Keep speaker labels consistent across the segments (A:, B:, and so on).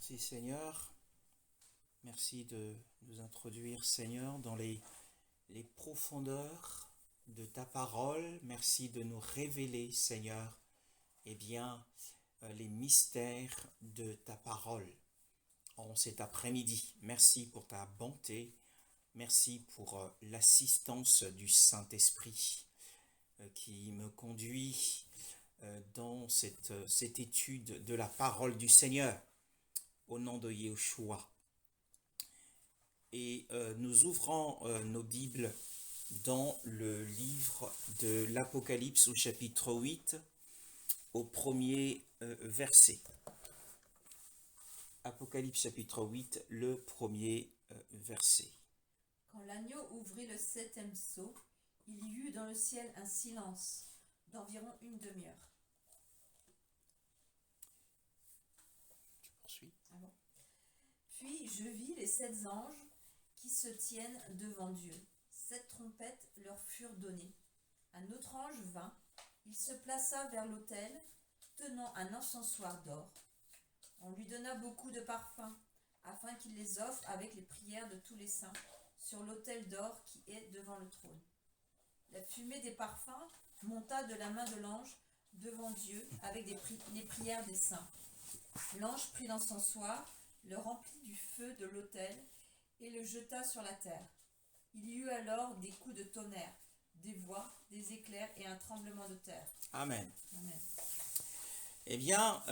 A: Merci Seigneur. Merci de nous introduire Seigneur dans les profondeurs de ta parole. Merci de nous révéler Seigneur, les mystères de ta parole en cet après-midi. Merci pour ta bonté. Merci pour l'assistance du Saint-Esprit qui me conduit dans cette étude de la parole du Seigneur au nom de Yeshua. Et nous ouvrons nos Bibles dans le livre de l'Apocalypse au chapitre 8, au premier verset. Apocalypse chapitre 8, le premier verset.
B: Quand l'agneau ouvrit le septième sceau, il y eut dans le ciel un silence d'environ une demi-heure.
A: Tu poursuis.
B: Ah bon. Puis je vis les 7 anges qui se tiennent devant Dieu. 7 trompettes leur furent données. Un autre ange vint, il se plaça vers l'autel, tenant un encensoir d'or. On lui donna beaucoup de parfums, afin qu'il les offre avec les prières de tous les saints, sur l'autel d'or qui est devant le trône. La fumée des parfums monta de la main de l'ange devant Dieu avec les prières des saints. L'ange prit l'encensoir, le remplit du feu de l'autel et le jeta sur la terre. Il y eut alors des coups de tonnerre, des voix, des éclairs et un tremblement de terre.
A: Amen.
B: Amen.
A: Eh bien,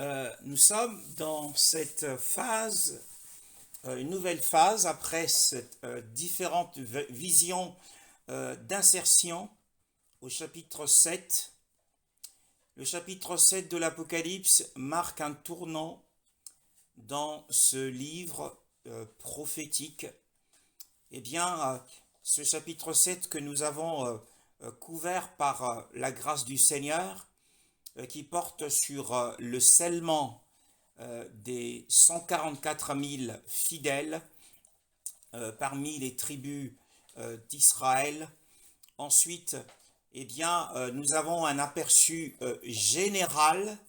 A: nous sommes dans cette phase, une nouvelle phase après cette différente vision d'insertion au chapitre 7. Le chapitre 7 de l'Apocalypse marque un tournant dans ce livre prophétique. Eh bien, ce chapitre 7 que nous avons couvert par la grâce du Seigneur, qui porte sur le scellement des 144 000 fidèles parmi les tribus d'Israël. Ensuite, eh bien, nous avons un aperçu général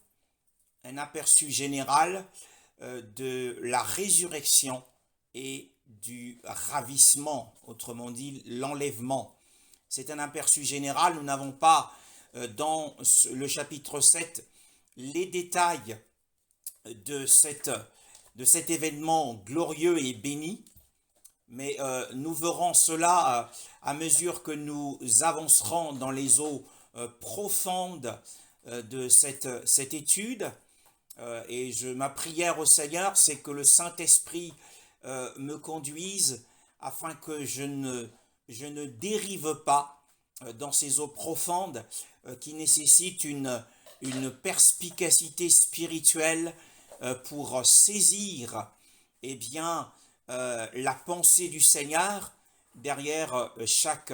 A: de la résurrection et du ravissement, autrement dit l'enlèvement. C'est un aperçu général, nous n'avons pas dans le chapitre 7 les détails de cet événement glorieux et béni, mais nous verrons cela à mesure que nous avancerons dans les eaux profondes de cette étude. Et ma prière au Seigneur, c'est que le Saint-Esprit me conduise afin que je ne dérive pas dans ces eaux profondes qui nécessitent une perspicacité spirituelle pour saisir la pensée du Seigneur derrière chaque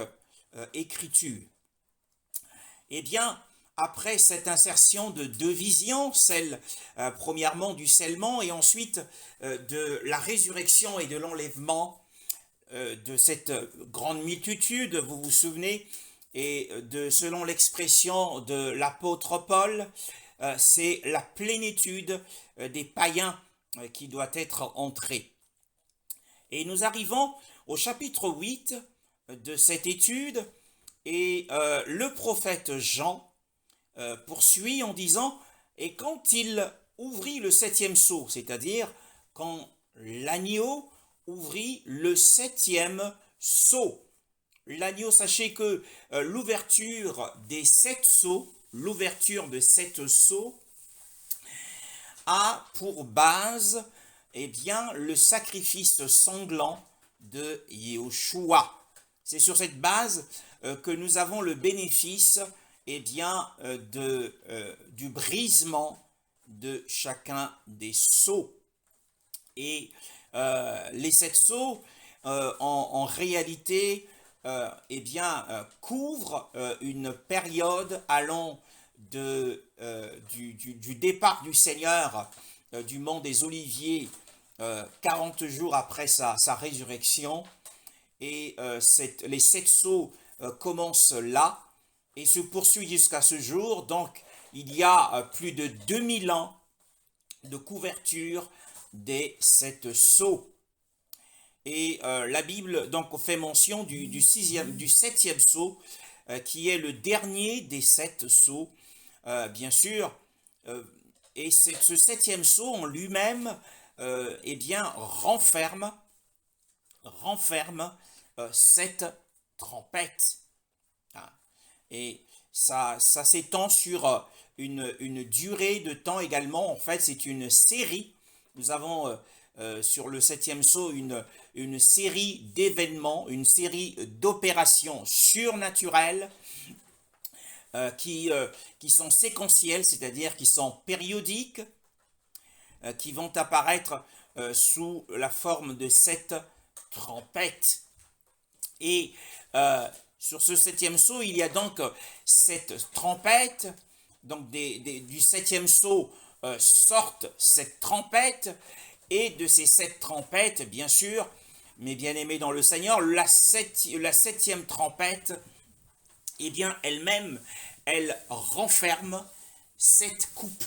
A: écriture. Eh bien, après cette insertion de 2 visions, celle premièrement du scellement et ensuite de la résurrection et de l'enlèvement de cette grande multitude, vous vous souvenez, et selon l'expression de l'apôtre Paul, c'est la plénitude des païens qui doit être entrée. Et nous arrivons au chapitre 8 de cette étude et le prophète Jean poursuit en disant « Et quand il ouvrit le 7e sceau », c'est-à-dire quand l'agneau ouvrit le 7e sceau. L'agneau, sachez que l'ouverture de 7 sceaux a pour base le sacrifice sanglant de Yeshua. C'est sur cette base que nous avons le bénéfice du brisement de chacun des sceaux. Et les 7 sceaux, en réalité, couvrent une période allant du départ du Seigneur du mont des Oliviers 40 jours après sa résurrection. Et les 7 sceaux commencent là et se poursuivent jusqu'à ce jour. Donc, il y a plus de 2000 ans de couverture des 7 sceaux. Et la Bible donc fait mention du 7e sceau, qui est le dernier des 7 sceaux, bien sûr. Et ce 7e sceau en lui-même, eh bien, renferme 7 trompettes. Hein. Et ça s'étend sur une durée de temps également. En fait, c'est une série. Nous avons sur le 7e sceau une série d'événements, une série d'opérations surnaturelles qui sont séquentielles, c'est-à-dire qui sont périodiques, qui vont apparaître sous la forme de 7 trompettes. Et sur ce 7e sceau, il y a donc 7 trompettes. Donc du 7e sceau sortent 7 trompettes. Et de ces 7 trompettes, bien sûr, mes bien-aimés dans le Seigneur, la 7e trompette, eh bien, elle-même, elle renferme 7 coupes.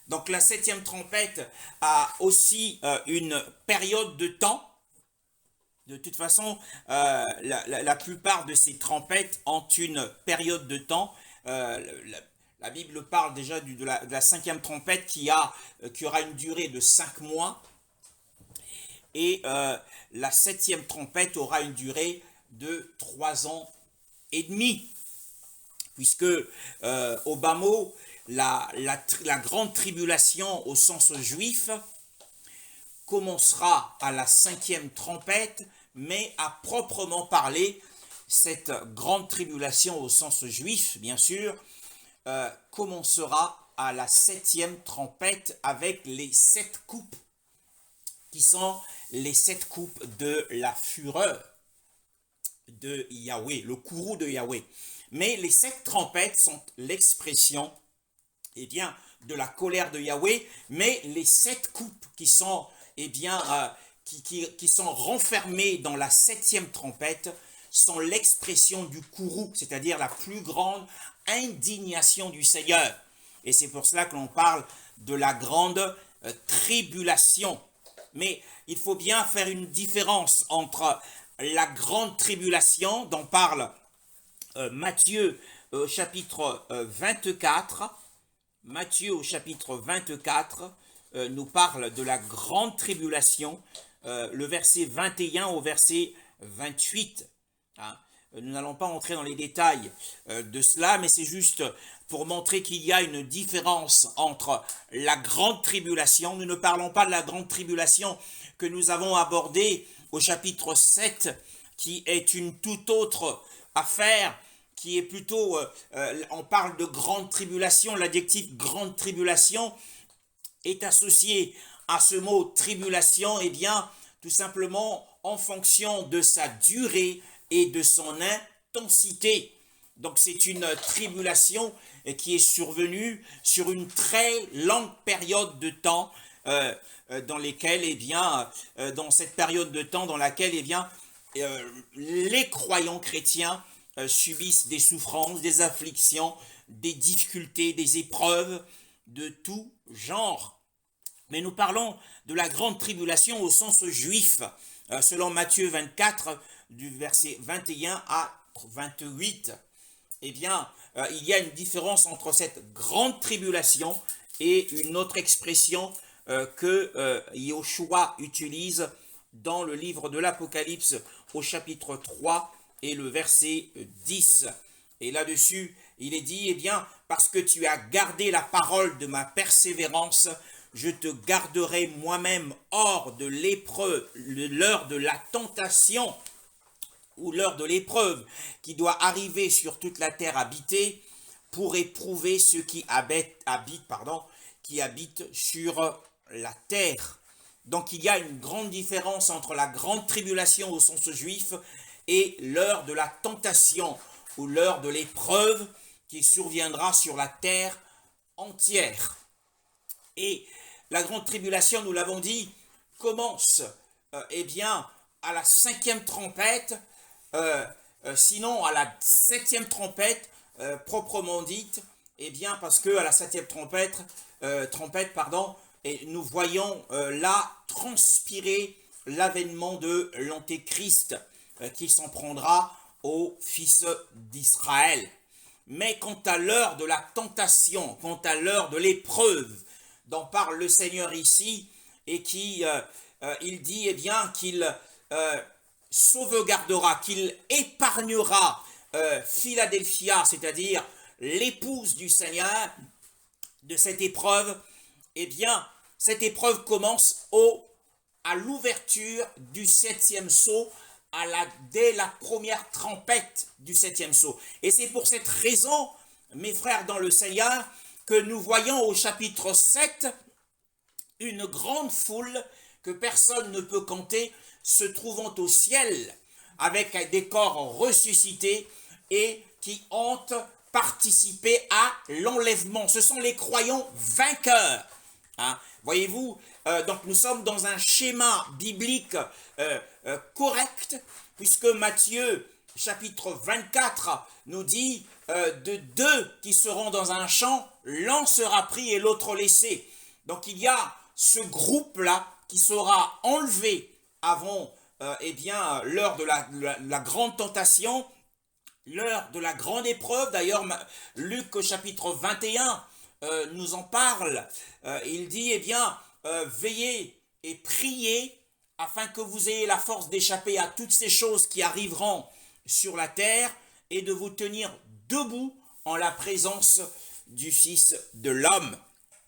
A: Donc la 7e trompette a aussi une période de temps. De toute façon, la plupart de ces trompettes ont une période de temps. La Bible parle déjà de la 5e trompette qui aura une durée de 5 mois. Et la 7e trompette aura une durée de 3 ans et demi. Puisque au bas mot, la grande tribulation au sens juif commencera à la 5e trompette, mais à proprement parler, cette grande tribulation au sens juif, bien sûr, commencera à la 7e trompette avec les 7 coupes, qui sont les 7 coupes de la fureur de Yahweh, le courroux de Yahweh. Mais les 7 trompettes sont l'expression, eh bien, de la colère de Yahweh, mais les 7 coupes qui sont, eh bien, qui sont renfermées dans la 7e trompette sont l'expression du courroux, c'est-à-dire la plus grande indignation du Seigneur. Et c'est pour cela que l'on parle de la grande tribulation. Mais il faut bien faire une différence entre la grande tribulation dont parle Matthieu au chapitre 24. Matthieu au chapitre 24 nous parle de la grande tribulation, le verset 21 au verset 28. Hein. Nous n'allons pas entrer dans les détails de cela, mais c'est juste pour montrer qu'il y a une différence entre la grande tribulation. Nous ne parlons pas de la grande tribulation que nous avons abordée au chapitre 7, qui est une toute autre affaire, qui est plutôt, on parle de grande tribulation, l'adjectif grande tribulation est associé à ce mot tribulation, eh bien, tout simplement en fonction de sa durée et de son intensité. Donc c'est une tribulation qui est survenue sur une très longue période de temps, dans lesquelles, eh bien, dans cette période de temps dans laquelle, eh bien, les croyants chrétiens subissent des souffrances, des afflictions, des difficultés, des épreuves de tout genre. Mais nous parlons de la grande tribulation au sens juif, selon Matthieu 24, du verset 21 à 28. Eh bien, il y a une différence entre cette grande tribulation et une autre expression que Yoshua utilise dans le livre de l'Apocalypse au chapitre 3 et le verset 10. Et là-dessus, il est dit, eh bien, parce que tu as gardé la parole de ma persévérance, je te garderai moi-même hors de l'épreuve, l'heure de la tentation, ou l'heure de l'épreuve qui doit arriver sur toute la terre habitée pour éprouver ceux qui habitent sur la terre. Donc il y a une grande différence entre la grande tribulation au sens juif et l'heure de la tentation ou l'heure de l'épreuve qui surviendra sur la terre entière. Et la grande tribulation, nous l'avons dit, commence eh bien à la 5e trompette, sinon à la 7e trompette proprement dite, eh bien parce que à la 7e trompette, et nous voyons là transpirer l'avènement de l'Antéchrist qui s'en prendra aux fils d'Israël. Mais quant à l'heure de la tentation, quant à l'heure de l'épreuve, dont parle le Seigneur ici, et qui, il dit eh bien qu'il sauvegardera, qu'il épargnera Philadelphia, c'est-à-dire l'épouse du Seigneur, de cette épreuve, eh bien, cette épreuve commence à l'ouverture du 7e sceau, dès la première trompette du 7e sceau. Et c'est pour cette raison, mes frères dans le Seigneur, que nous voyons au chapitre 7 une grande foule que personne ne peut compter, se trouvant au ciel avec des corps ressuscités et qui ont participé à l'enlèvement. Ce sont les croyants vainqueurs. Hein. Voyez-vous, donc nous sommes dans un schéma biblique correct, puisque Matthieu chapitre 24 nous dit de deux qui seront dans un champ, l'un sera pris et l'autre laissé. Donc il y a ce groupe-là qui sera enlevé avant eh bien, l'heure de la grande tentation, l'heure de la grande épreuve. D'ailleurs, Luc au chapitre 21 nous en parle. Il dit, eh bien, veillez et priez afin que vous ayez la force d'échapper à toutes ces choses qui arriveront sur la terre et de vous tenir debout en la présence du Fils de l'homme.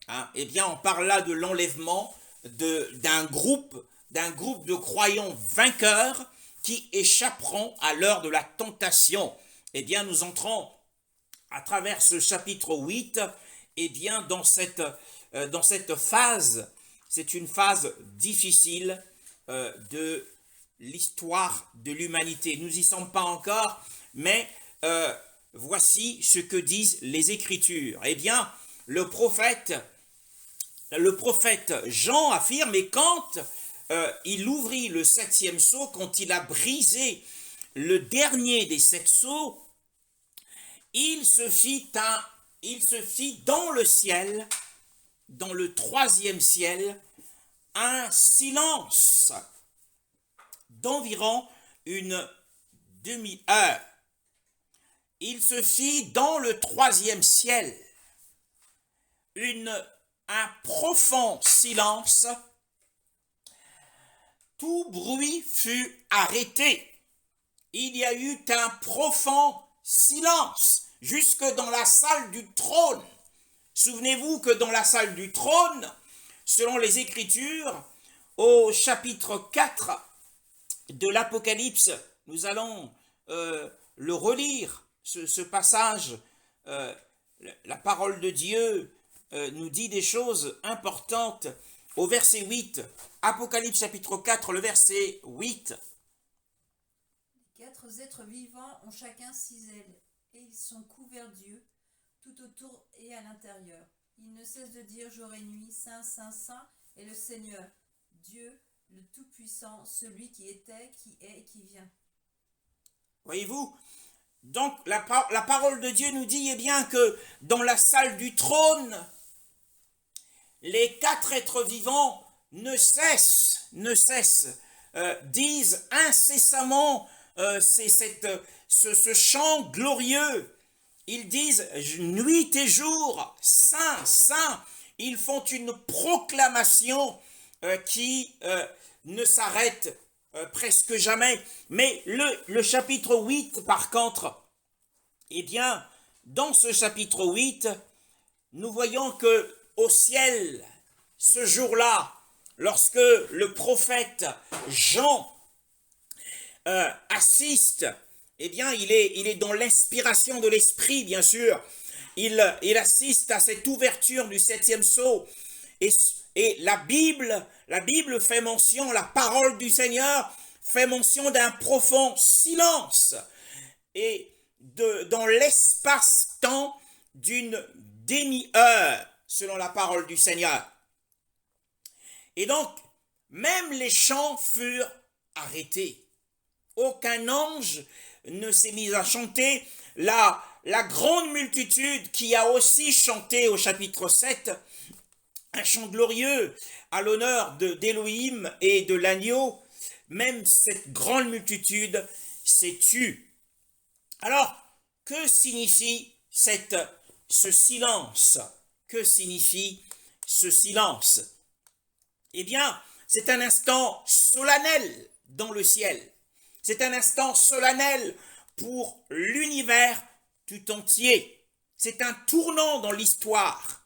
A: Hein? Eh bien, on parle là de l'enlèvement d'un groupe de croyants vainqueurs qui échapperont à l'heure de la tentation. Eh bien, nous entrons à travers ce chapitre 8, eh bien, dans cette phase. C'est une phase difficile de l'histoire de l'humanité. Nous n'y sommes pas encore, mais voici ce que disent les Écritures. Eh bien, le prophète Jean affirme, et quand il ouvrit le 7e sceau, quand il a brisé le dernier des 7 sceaux, il se fit dans le ciel, dans le 3e ciel, un silence d'environ une demi-heure. Il se fit dans le 3e ciel un profond silence. Tout bruit fut arrêté. Il y a eu un profond silence jusque dans la salle du trône. Souvenez-vous que dans la salle du trône, selon les Écritures, au chapitre 4 de l'Apocalypse, nous allons le relire, ce passage. La parole de Dieu nous dit des choses importantes. Au verset 8, Apocalypse chapitre 4, le verset 8.
B: Les 4 êtres vivants ont chacun 6 ailes, et ils sont couverts d'yeux, tout autour et à l'intérieur. Ils ne cessent de dire jour et nuit, Saint, Saint, Saint est le Seigneur, Dieu, le Tout-Puissant, celui qui était, qui est et qui vient.
A: Voyez-vous, donc la parole de Dieu nous dit eh bien que dans la salle du trône, les 4 êtres vivants ne cessent, disent incessamment ce chant glorieux. Ils disent nuit et jour, Saint, Saint. Ils font une proclamation qui ne s'arrête presque jamais. Mais le chapitre 8, par contre, eh bien, dans ce chapitre 8, nous voyons que au ciel, ce jour-là, lorsque le prophète Jean assiste, eh bien, il est dans l'inspiration de l'Esprit, bien sûr. Il assiste à cette ouverture du 7e sceau. Et la Bible fait mention, la parole du Seigneur fait mention d'un profond silence. Et dans l'espace-temps d'une demi-heure, selon la parole du Seigneur. Et donc, même les chants furent arrêtés. Aucun ange ne s'est mis à chanter. La grande multitude qui a aussi chanté au chapitre 7 un chant glorieux à l'honneur d'Élohim et de l'agneau, même cette grande multitude s'est tue. Alors, que signifie ce silence? Que signifie ce silence? Eh bien, c'est un instant solennel dans le ciel. C'est un instant solennel pour l'univers tout entier. C'est un tournant dans l'histoire.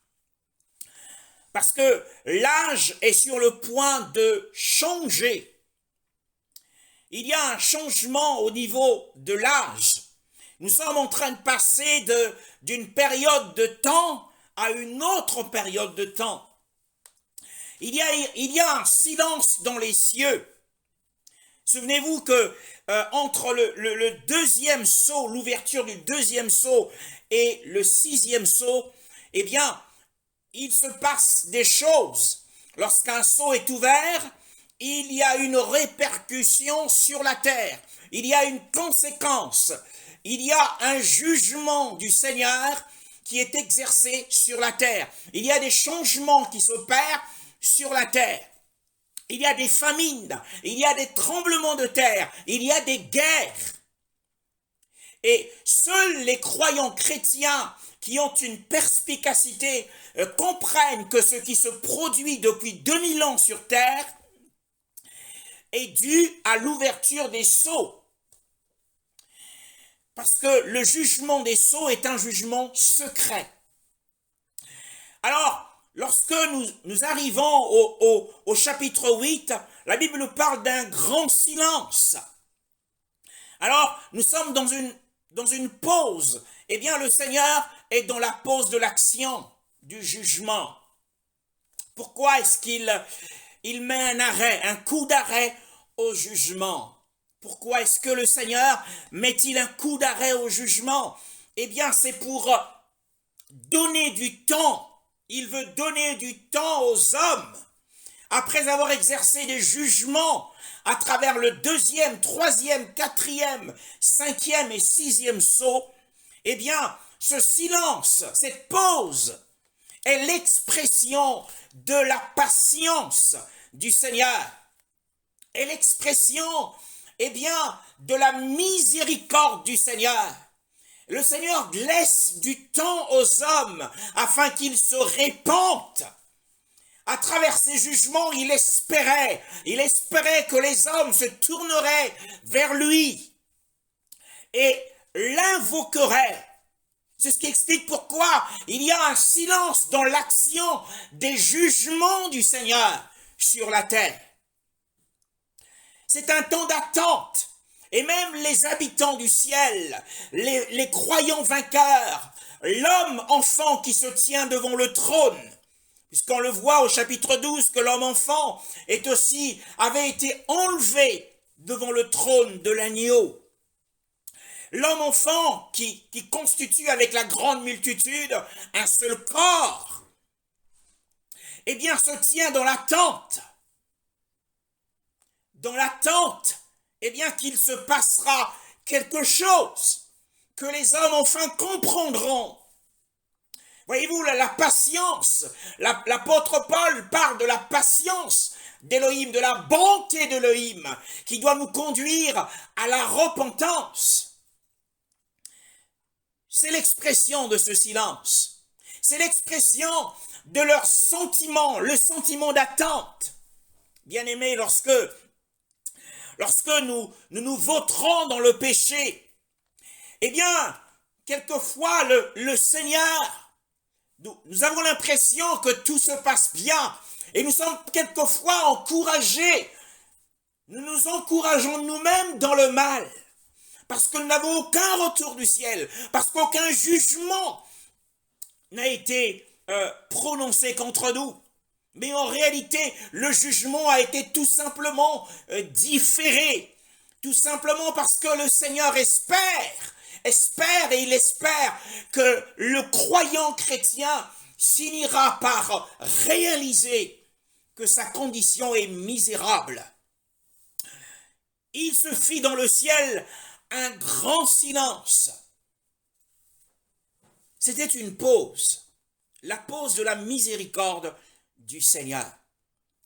A: Parce que l'âge est sur le point de changer. Il y a un changement au niveau de l'âge. Nous sommes en train de passer d'une période de temps à une autre période de temps. Il y a un silence dans les cieux. Souvenez-vous que entre le deuxième sceau, l'ouverture du deuxième sceau et le sixième sceau, eh bien, il se passe des choses. Lorsqu'un sceau est ouvert, il y a une répercussion sur la terre. Il y a une conséquence. Il y a un jugement du Seigneur qui est exercé sur la terre. Il y a des changements qui s'opèrent sur la terre. Il y a des famines, il y a des tremblements de terre, il y a des guerres. Et seuls les croyants chrétiens qui ont une perspicacité comprennent que ce qui se produit depuis 2000 ans sur terre est dû à l'ouverture des sceaux. Parce que le jugement des sceaux est un jugement secret. Alors, lorsque nous arrivons au chapitre 8, la Bible nous parle d'un grand silence. Alors, nous sommes dans une pause. Eh bien, le Seigneur est dans la pause de l'action, du jugement. Pourquoi est-ce qu'il met un arrêt, un coup d'arrêt au jugement? Pourquoi est-ce que le Seigneur met-il un coup d'arrêt au jugement? Eh bien, c'est pour donner du temps. Il veut donner du temps aux hommes. Après avoir exercé des jugements à travers le deuxième, troisième, quatrième, cinquième et sixième sceau, eh bien, ce silence, cette pause, est l'expression de la patience du Seigneur. Est l'expression, eh bien, de la miséricorde du Seigneur. Le Seigneur laisse du temps aux hommes afin qu'ils se répandent. À travers ces jugements, il espérait que les hommes se tourneraient vers lui et l'invoqueraient. C'est ce qui explique pourquoi il y a un silence dans l'action des jugements du Seigneur sur la terre. C'est un temps d'attente. Et même les habitants du ciel, les croyants vainqueurs, l'homme enfant qui se tient devant le trône, puisqu'on le voit au chapitre 12 que l'homme enfant avait été enlevé devant le trône de l'agneau. L'homme enfant qui constitue avec la grande multitude un seul corps, eh bien se tient dans l'attente. Dans l'attente, eh bien qu'il se passera quelque chose, que les hommes enfin comprendront. Voyez-vous, la patience, l'apôtre Paul parle de la patience d'Élohim, de la bonté d'Élohim, qui doit nous conduire à la repentance. C'est l'expression de ce silence. C'est l'expression de leur sentiment, le sentiment d'attente. Bien-aimés, lorsque nous vautrons dans le péché, eh bien, quelquefois, le Seigneur, nous avons l'impression que tout se passe bien et nous sommes quelquefois encouragés. Nous nous encourageons nous-mêmes dans le mal parce que nous n'avons aucun retour du ciel, parce qu'aucun jugement n'a été prononcé contre nous. Mais en réalité, le jugement a été tout simplement différé, tout simplement parce que le Seigneur espère et il espère que le croyant chrétien finira par réaliser que sa condition est misérable. Il se fit dans le ciel un grand silence. C'était une pause, la pause de la miséricorde du Seigneur.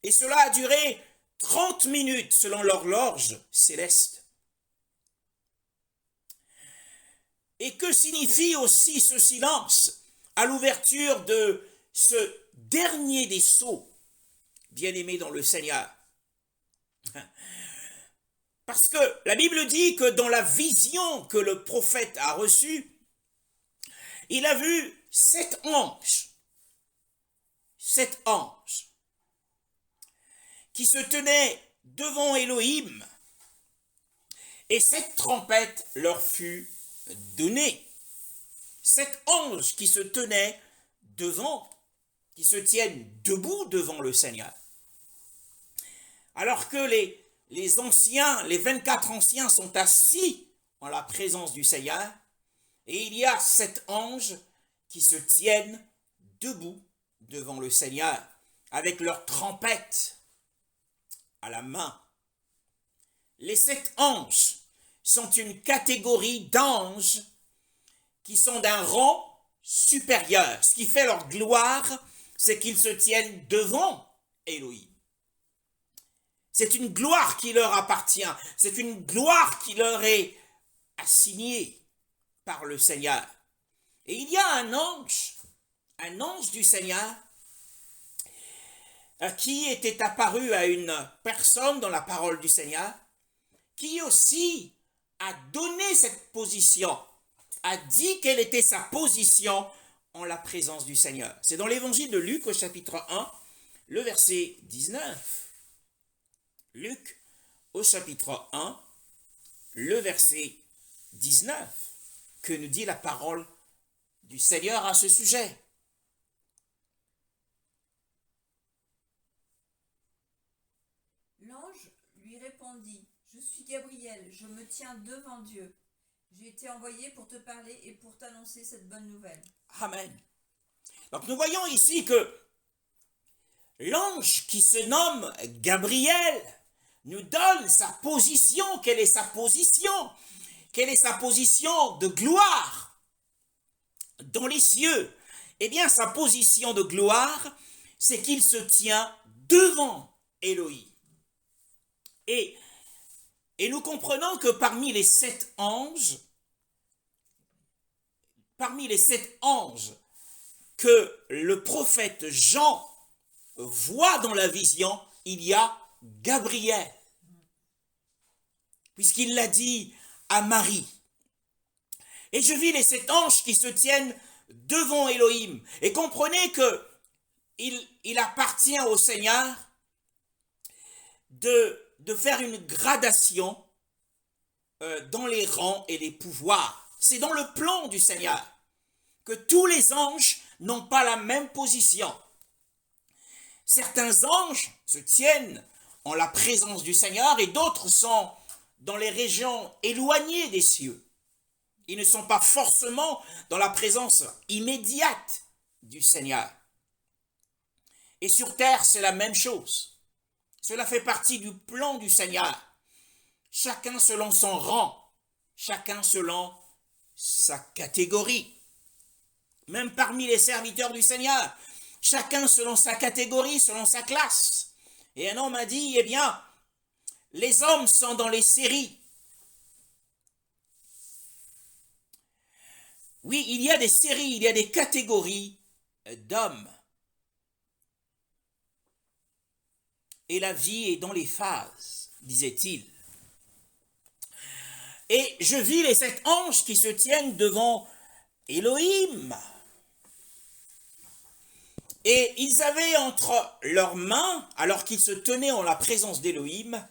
A: Et cela a duré 30 minutes selon l'horloge céleste. Et que signifie aussi ce silence à l'ouverture de ce dernier des sceaux, bien-aimé dans le Seigneur? Parce que la Bible dit que dans la vision que le prophète a reçue, il a vu 7 anges qui se tenaient devant Élohim, et 7 trompettes leur fut donnée. 7 anges qui se tenaient devant, qui se tiennent debout devant le Seigneur. Alors que les anciens, les 24 anciens sont assis en la présence du Seigneur, et il y a 7 anges qui se tiennent debout devant le Seigneur, avec leurs trompettes à la main. Les 7 anges sont une catégorie d'anges qui sont d'un rang supérieur. Ce qui fait leur gloire, c'est qu'ils se tiennent devant Élohim. C'est une gloire qui leur appartient. C'est une gloire qui leur est assignée par le Seigneur. Et il y a un ange du Seigneur, qui était apparu à une personne dans la parole du Seigneur, qui aussi a donné cette position, a dit quelle était sa position en la présence du Seigneur. C'est dans l'évangile de Luc au chapitre 1, le verset 19. Luc au chapitre 1, le verset 19, que nous dit la parole du Seigneur à ce sujet.
B: L'ange lui répondit, « Je suis Gabriel, je me tiens devant Dieu. J'ai été envoyé pour te parler et pour t'annoncer cette bonne nouvelle. »
A: Amen. Donc nous voyons ici que l'ange qui se nomme Gabriel nous donne sa position. Quelle est sa position? Quelle est sa position de gloire dans les cieux? Eh bien, sa position de gloire, c'est qu'il se tient devant Élohim. Et nous comprenons que parmi les 7 anges que le prophète Jean voit dans la vision, il y a Gabriel, puisqu'il l'a dit à Marie. Et je vis les 7 anges qui se tiennent devant Élohim. Et comprenez que il appartient au Seigneur de faire une gradation dans les rangs et les pouvoirs. C'est dans le plan du Seigneur que tous les anges n'ont pas la même position. Certains anges se tiennent en la présence du Seigneur et d'autres sont dans les régions éloignées des cieux. Ils ne sont pas forcément dans la présence immédiate du Seigneur. Et sur terre, c'est la même chose. Cela fait partie du plan du Seigneur. Chacun selon son rang, chacun selon sa catégorie. Même parmi les serviteurs du Seigneur, chacun selon sa catégorie, selon sa classe. Et un homme a dit, eh bien, les hommes sont dans les séries. Oui, il y a des séries, il y a des catégories d'hommes. Et la vie est dans les phases, disait-il. Et je vis les 7 anges qui se tiennent devant Élohim. Et ils avaient entre leurs mains, alors qu'ils se tenaient en la présence d'Élohim,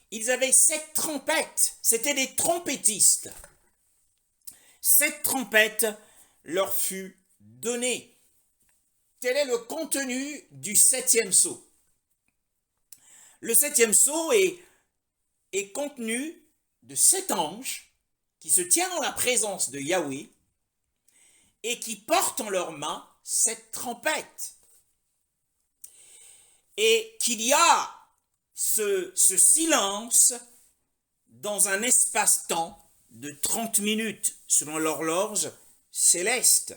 A: ils avaient 7 trompettes. C'étaient des trompettistes. 7 trompettes leur fut donnée. Tel est le contenu du 7e sceau. Le 7e sceau est contenu de 7 anges qui se tiennent en la présence de Yahweh et qui portent en leurs mains 7 trompettes. Et qu'il y a ce silence dans un espace-temps de 30 minutes selon l'horloge céleste.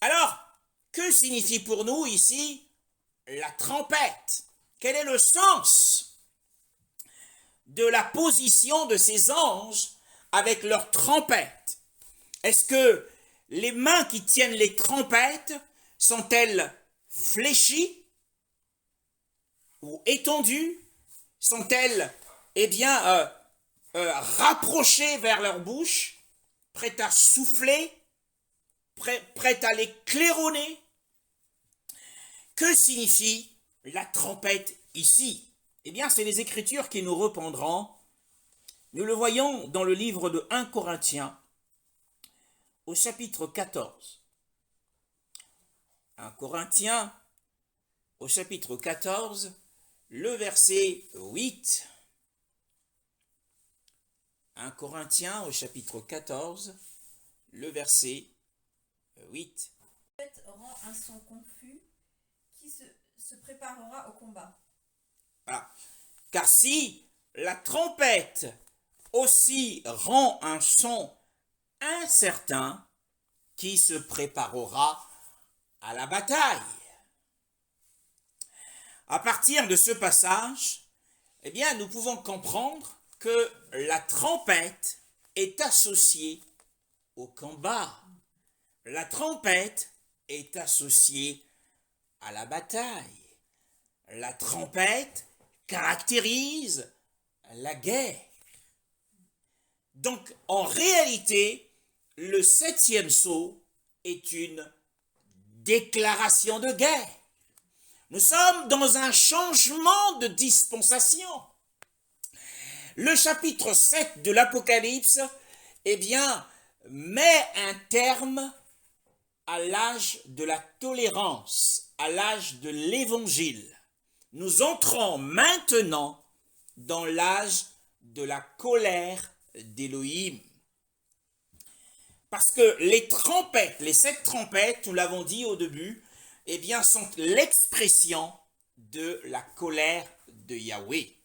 A: Alors, que signifie pour nous ici la trompette? Quel est le sens de la position de ces anges avec leurs trompettes? Est-ce que les mains qui tiennent les trompettes sont-elles fléchies ou étendues? Sont-elles, rapprochées vers leur bouche, prêtes à souffler, prêtes à les claironner? Que signifie la trompette ici? Eh bien, c'est les Écritures qui nous répondront. Nous le voyons dans le livre de 1 Corinthiens, au chapitre 14. 1 Corinthiens, au chapitre 14, le verset 8. 1 Corinthiens, au chapitre 14, le verset 8.
B: La trompette rend un son confus qui se préparera au combat.
A: Voilà. Car si la trompette aussi rend un son incertain, qui se préparera à la bataille. À partir de ce passage, eh bien, nous pouvons comprendre que la trompette est associée au combat. La trompette est associée à la bataille. La trompette caractérise la guerre. Donc, en réalité, le 7e sceau est une déclaration de guerre. Nous sommes dans un changement de dispensation. Le chapitre 7 de l'Apocalypse, met un terme à l'âge de la tolérance, à l'âge de l'évangile. Nous entrons maintenant dans l'âge de la colère d'Élohim. Parce que les trompettes, les 7 trompettes, nous l'avons dit au début, sont l'expression de la colère de Yahweh.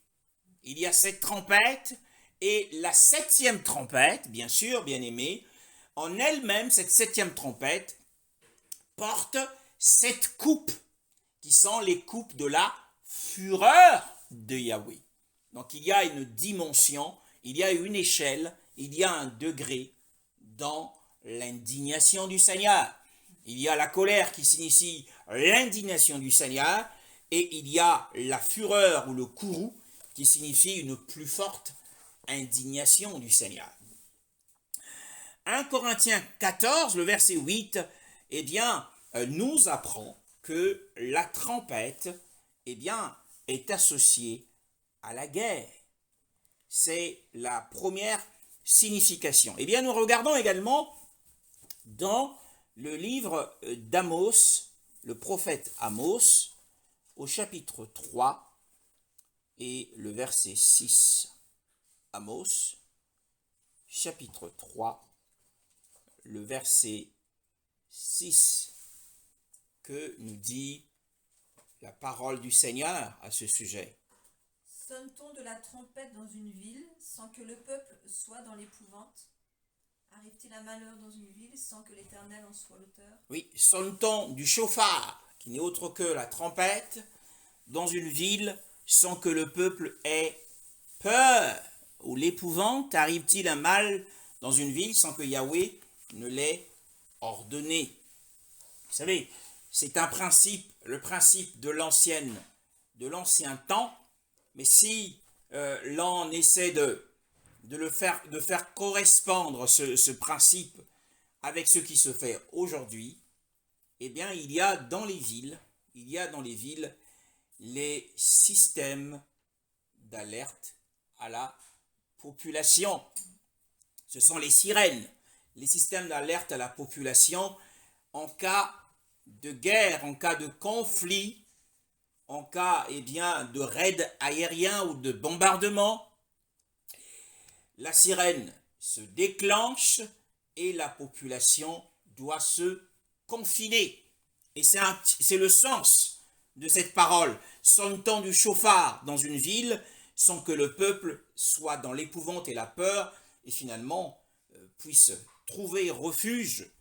A: Il y a 7 trompettes et la 7e trompette, bien sûr, bien aimé, en elle-même, cette 7e trompette porte 7 coupes qui sont les coupes de la fureur de Yahweh. Donc il y a une dimension, il y a une échelle, il y a un degré dans l'indignation du Seigneur. Il y a la colère qui signifie l'indignation du Seigneur et il y a la fureur ou le courroux qui signifie une plus forte indignation du Seigneur. 1 Corinthiens 14, le verset 8, nous apprend que la trompette, est associée à la guerre. C'est la première signification. Nous regardons également dans le livre d'Amos, le prophète Amos, au chapitre 3 et le verset 6. Amos, chapitre 3, le verset 6, que nous dit la parole du Seigneur à ce sujet.
B: Sonne-t-on de la trompette dans une ville sans que le peuple soit dans l'épouvante? Arrive-t-il un malheur dans une ville sans que l'Éternel en soit l'auteur?
A: Oui, sonne-t-on du chauffard, qui n'est autre que la trompette, dans une ville sans que le peuple ait peur? Ou l'épouvante, arrive-t-il un mal dans une ville sans que Yahweh ne l'ait ordonné? Vous savez, c'est un principe, le principe de l'ancien temps, mais si l'on essaie de faire correspondre ce principe avec ce qui se fait aujourd'hui, il y a dans les villes les systèmes d'alerte à la population. Ce sont les sirènes, les systèmes d'alerte à la population en cas de guerre, en cas de conflit, en cas de raid aérien ou de bombardement. La sirène se déclenche et la population doit se confiner. Et c'est le sens de cette parole. Sonne-t-on du chauffard dans une ville sans que le peuple soit dans l'épouvante et la peur et finalement puisse trouver refuge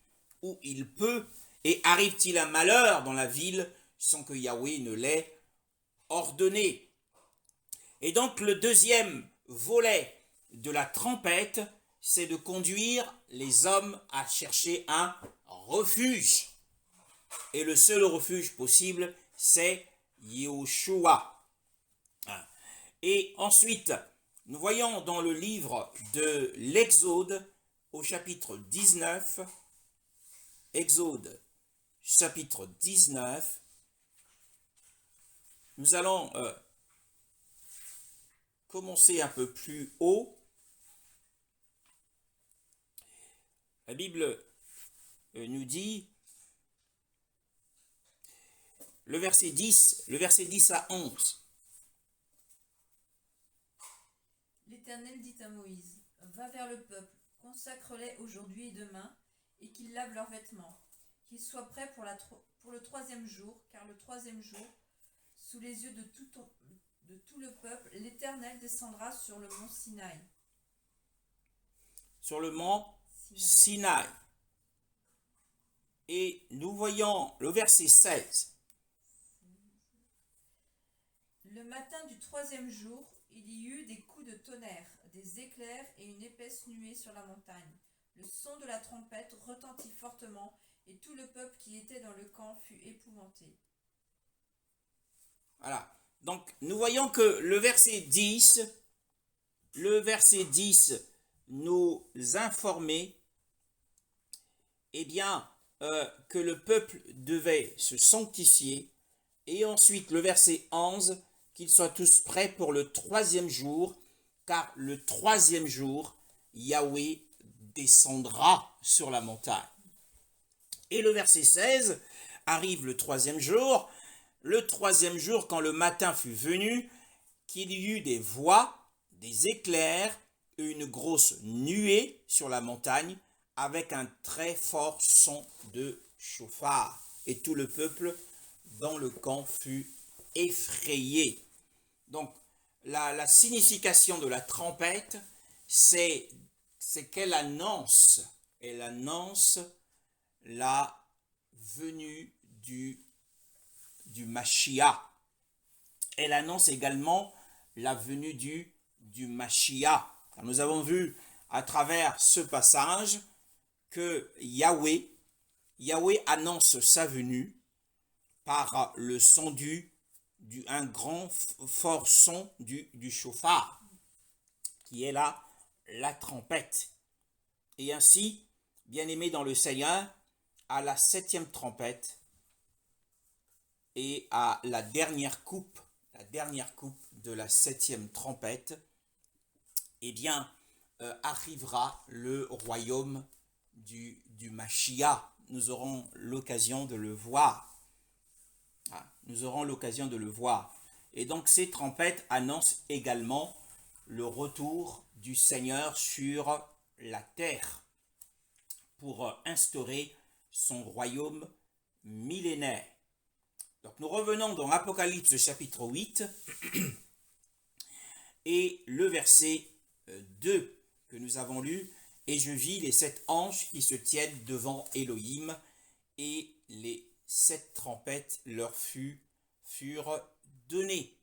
A: où il peut Et arrive-t-il un malheur dans la ville sans que Yahweh ne l'ait ordonné? Et donc le deuxième volet de la trompette, c'est de conduire les hommes à chercher un refuge. Et le seul refuge possible, c'est Yahushua. Et ensuite, nous voyons dans le livre de l'Exode, au chapitre 19, Exode, chapitre 19, nous allons commencer un peu plus haut. La Bible nous dit, le verset 10 à 11.
B: L'Éternel dit à Moïse, va vers le peuple, consacre-les aujourd'hui et demain, et qu'ils lavent leurs vêtements, qu'ils soient prêts pour le troisième jour, car le troisième jour, sous les yeux de tout le peuple, l'Éternel descendra sur le mont Sinaï.
A: Sur le mont Sinaï. Et nous voyons le verset 16.
B: Le matin du troisième jour, il y eut des coups de tonnerre, des éclairs et une épaisse nuée sur la montagne. Le son de la trompette retentit fortement, et tout le peuple qui était dans le camp fut épouvanté.
A: Voilà. Donc, nous voyons que le verset 10 nous informait, eh bien, que le peuple devait se sanctifier. Et ensuite, le verset 11, qu'ils soient tous prêts pour le troisième jour, car le troisième jour, Yahweh descendra sur la montagne. Et le verset 16, arrive le troisième jour, quand le matin fut venu, qu'il y eut des voix, des éclairs, et une grosse nuée sur la montagne, avec un très fort son de chauffard. Et tout le peuple dans le camp fut effrayé. Donc, la signification de la trompette, c'est qu'elle annonce, la venue du Mashiach. Elle annonce également la venue du Mashiach. Nous avons vu à travers ce passage que Yahweh annonce sa venue par le son un grand fort son du chauffard, qui est la trompette. Et ainsi, bien-aimés dans le Seigneur, à la 7e trompette et à la dernière coupe de la 7e trompette, eh bien, arrivera le royaume du Mashiach. Nous aurons l'occasion de le voir. Et donc, ces trompettes annoncent également le retour du Seigneur sur la terre pour instaurer son royaume millénaire. Donc, nous revenons dans Apocalypse chapitre 8 et le verset 2 que nous avons lu. Et je vis les 7 anges qui se tiennent devant Elohim, et les 7 trompettes leur furent données.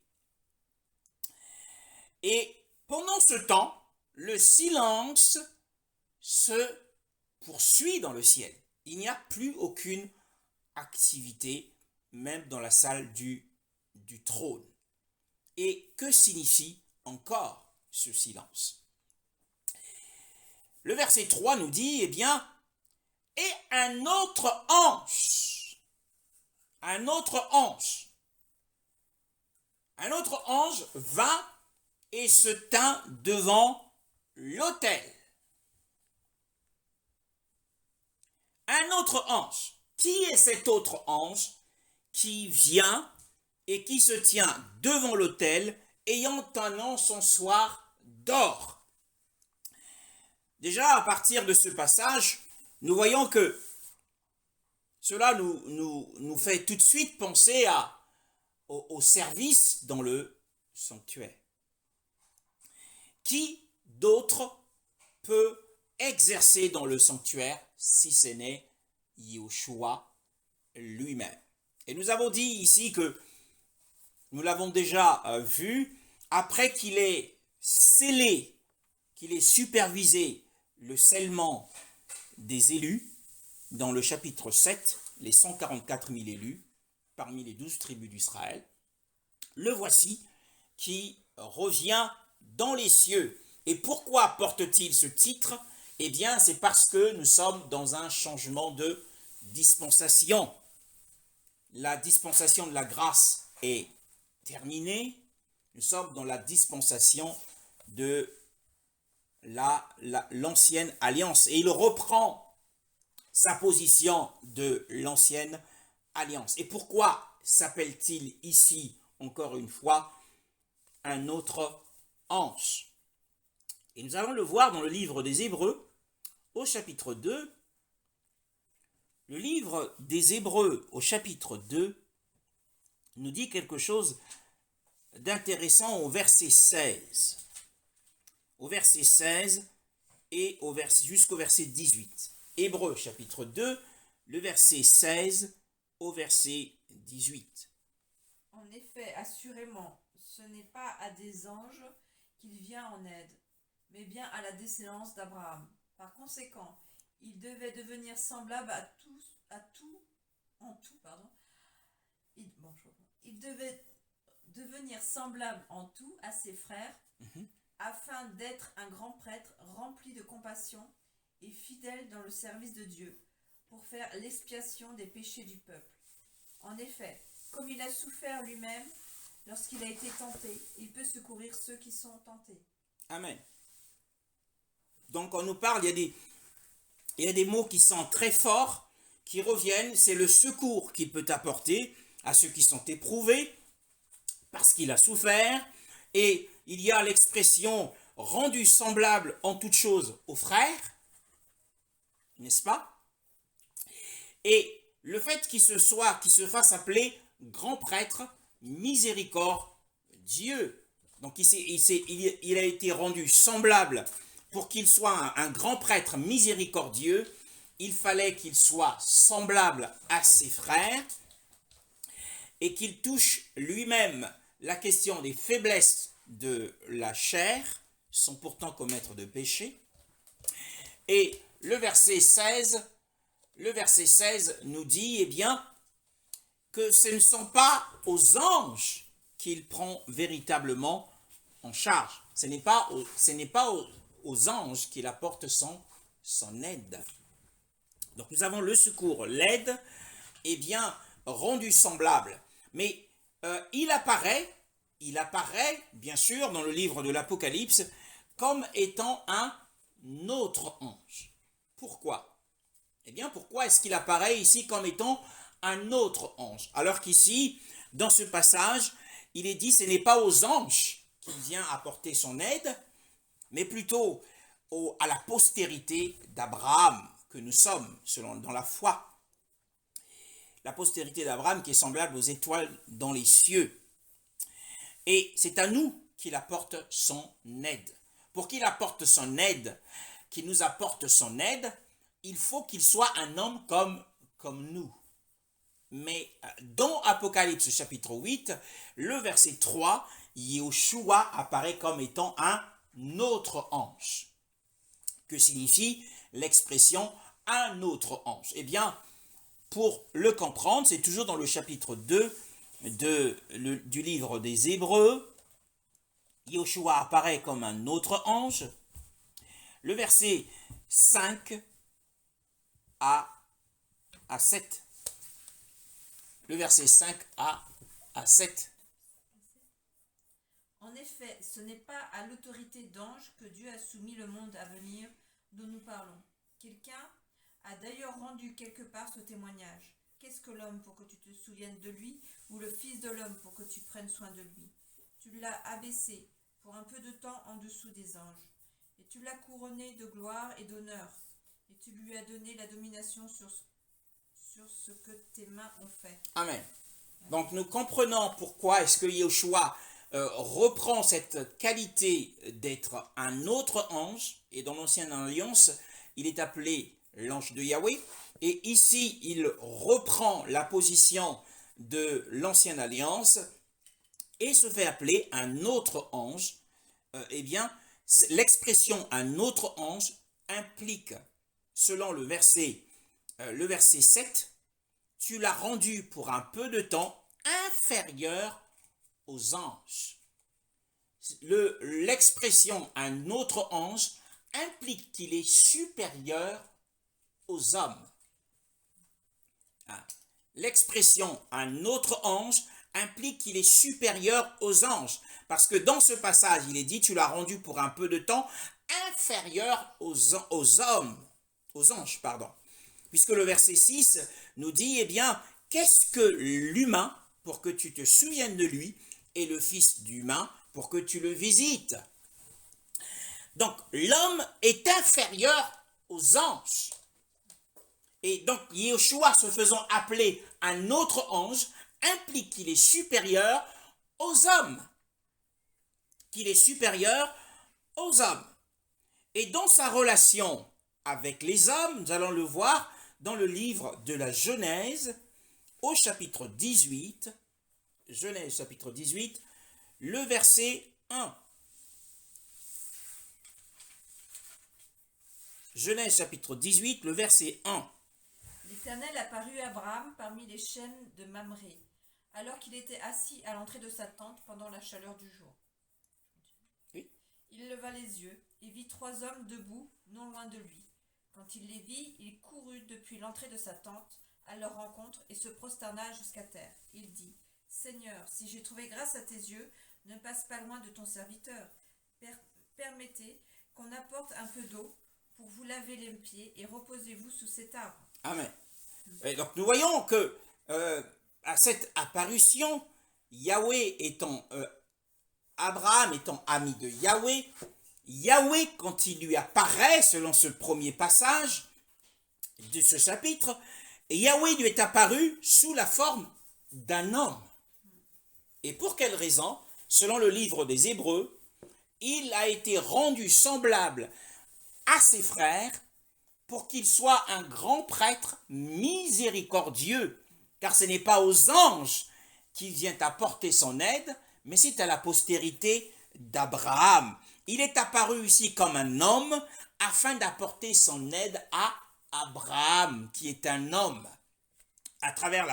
A: Et pendant ce temps, le silence se poursuit dans le ciel. Il n'y a plus aucune activité, même dans la salle du trône. Et que signifie encore ce silence? Le verset 3 nous dit, eh bien, et un autre ange vint et se tint devant l'autel. Un autre ange. Qui est cet autre ange qui vient et qui se tient devant l'autel, ayant un encensoir d'or? Déjà, à partir de ce passage, nous voyons que cela nous fait tout de suite penser au service dans le sanctuaire. Qui d'autre peut exercer dans le sanctuaire si ce n'est Yahushua lui-même. Et nous avons dit ici que, nous l'avons déjà vu, après qu'il ait scellé, qu'il ait supervisé le scellement des élus, dans le chapitre 7, les 144 000 élus, parmi les 12 tribus d'Israël, le voici qui revient dans les cieux. Et pourquoi porte-t-il ce titre? Eh bien, c'est parce que nous sommes dans un changement de dispensation. La dispensation de la grâce est terminée. Nous sommes dans la dispensation de l'ancienne alliance. Et il reprend sa position de l'ancienne alliance. Et pourquoi s'appelle-t-il ici, encore une fois, un autre ange? Et nous allons le voir dans le livre des Hébreux, au chapitre 2. Le livre des Hébreux, au chapitre 2, nous dit quelque chose d'intéressant au verset 16. Au verset 16 et jusqu'au verset 18. Hébreux, chapitre 2, le verset 16 au verset 18.
B: En effet, assurément, ce n'est pas à des anges qu'il vient en aide, mais bien à la descendance d'Abraham. Par conséquent, il devait devenir semblable Il devait devenir semblable en tout à ses frères, afin d'être un grand prêtre rempli de compassion et fidèle dans le service de Dieu, pour faire l'expiation des péchés du peuple. En effet, comme il a souffert lui-même lorsqu'il a été tenté, il peut secourir ceux qui sont tentés.
A: Amen. Donc on nous parle, il y a des mots qui sont très forts, qui reviennent, c'est le secours qu'il peut apporter à ceux qui sont éprouvés, parce qu'il a souffert, et il y a l'expression rendu semblable en toutes choses aux frères, n'est-ce pas? Et le fait qu'il se fasse appeler grand prêtre miséricordieux. Donc il a été rendu semblable. Pour qu'il soit un grand prêtre miséricordieux, il fallait qu'il soit semblable à ses frères et qu'il touche lui-même la question des faiblesses de la chair, sans pourtant commettre de péché. Et le verset 16 nous dit, eh bien, que ce ne sont pas aux anges qu'il prend véritablement en charge. Ce n'est pas aux anges qu'il apporte son aide. Donc nous avons le secours, l'aide, eh bien, rendu semblable. Mais il apparaît, bien sûr, dans le livre de l'Apocalypse, comme étant un autre ange. Pourquoi? Eh bien, pourquoi est-ce qu'il apparaît ici comme étant un autre ange? Alors qu'ici, dans ce passage, il est dit, ce n'est pas aux anges qu'il vient apporter son aide, mais plutôt à la postérité d'Abraham que nous sommes, dans la foi. La postérité d'Abraham qui est semblable aux étoiles dans les cieux. Et c'est à nous qu'il apporte son aide. Pour qu'il apporte son aide, qu'il nous apporte son aide, il faut qu'il soit un homme comme nous. Mais dans Apocalypse chapitre 8, le verset 3, Yahushua apparaît comme étant un autre ange. Que signifie l'expression un autre ange? Eh bien, pour le comprendre, c'est toujours dans le chapitre 2 du livre des Hébreux. Yahushua apparaît comme un autre ange. Le verset 5 à 7. Le verset 5 à 7.
B: En effet, ce n'est pas à l'autorité d'ange que Dieu a soumis le monde à venir dont nous parlons. Quelqu'un a d'ailleurs rendu quelque part ce témoignage. Qu'est-ce que l'homme pour que tu te souviennes de lui, ou le fils de l'homme pour que tu prennes soin de lui? Tu l'as abaissé pour un peu de temps en dessous des anges, et tu l'as couronné de gloire et d'honneur, et tu lui as donné la domination sur ce que tes mains ont fait.
A: Amen. Donc nous comprenons pourquoi est-ce que Yahushua reprend cette qualité d'être un autre ange, et dans l'ancienne alliance, il est appelé l'ange de Yahweh, Et ici, il reprend la position de l'ancienne alliance et se fait appeler un autre ange. Eh bien, l'expression un autre ange implique, selon le verset 7, tu l'as rendu pour un peu de temps inférieur aux anges. L'expression un autre ange implique qu'il est supérieur aux hommes. L'expression un autre ange implique qu'il est supérieur aux anges. Parce que dans ce passage, il est dit, tu l'as rendu pour un peu de temps inférieur aux hommes, aux anges, pardon. Puisque le verset 6 nous dit, eh bien, qu'est-ce que l'humain pour que tu te souviennes de lui et le fils d'humain pour que tu le visites. Donc, l'homme est inférieur aux anges. Et donc, Yeshua se faisant appeler un autre ange implique qu'il est supérieur aux hommes. Qu'il est supérieur aux hommes. Et dans sa relation avec les hommes, nous allons le voir dans le livre de la Genèse, au chapitre 18, Genèse chapitre 18, le verset 1. Genèse chapitre 18, le verset 1.
B: L'Éternel apparut à Abraham parmi les chênes de Mamré, alors qu'il était assis à l'entrée de sa tente pendant la chaleur du jour.
A: Oui.
B: Il leva les yeux et vit 3 hommes debout, non loin de lui. Quand il les vit, il courut depuis l'entrée de sa tente à leur rencontre et se prosterna jusqu'à terre. Il dit, « Seigneur, si j'ai trouvé grâce à tes yeux, ne passe pas loin de ton serviteur. Permettez qu'on apporte un peu d'eau pour vous laver les pieds et reposez-vous sous cet arbre. »
A: Amen. Et donc nous voyons que à cette apparition, Yahweh étant Abraham étant ami de Yahweh, Yahweh quand il lui apparaît selon ce premier passage de ce chapitre, Yahweh lui est apparu sous la forme d'un homme. Et pour quelle raison? Selon le livre des Hébreux, il a été rendu semblable à ses frères pour qu'il soit un grand prêtre miséricordieux, car ce n'est pas aux anges qu'il vient apporter son aide, mais c'est à la postérité d'Abraham. Il est apparu ici comme un homme afin d'apporter son aide à Abraham, qui est un homme. À travers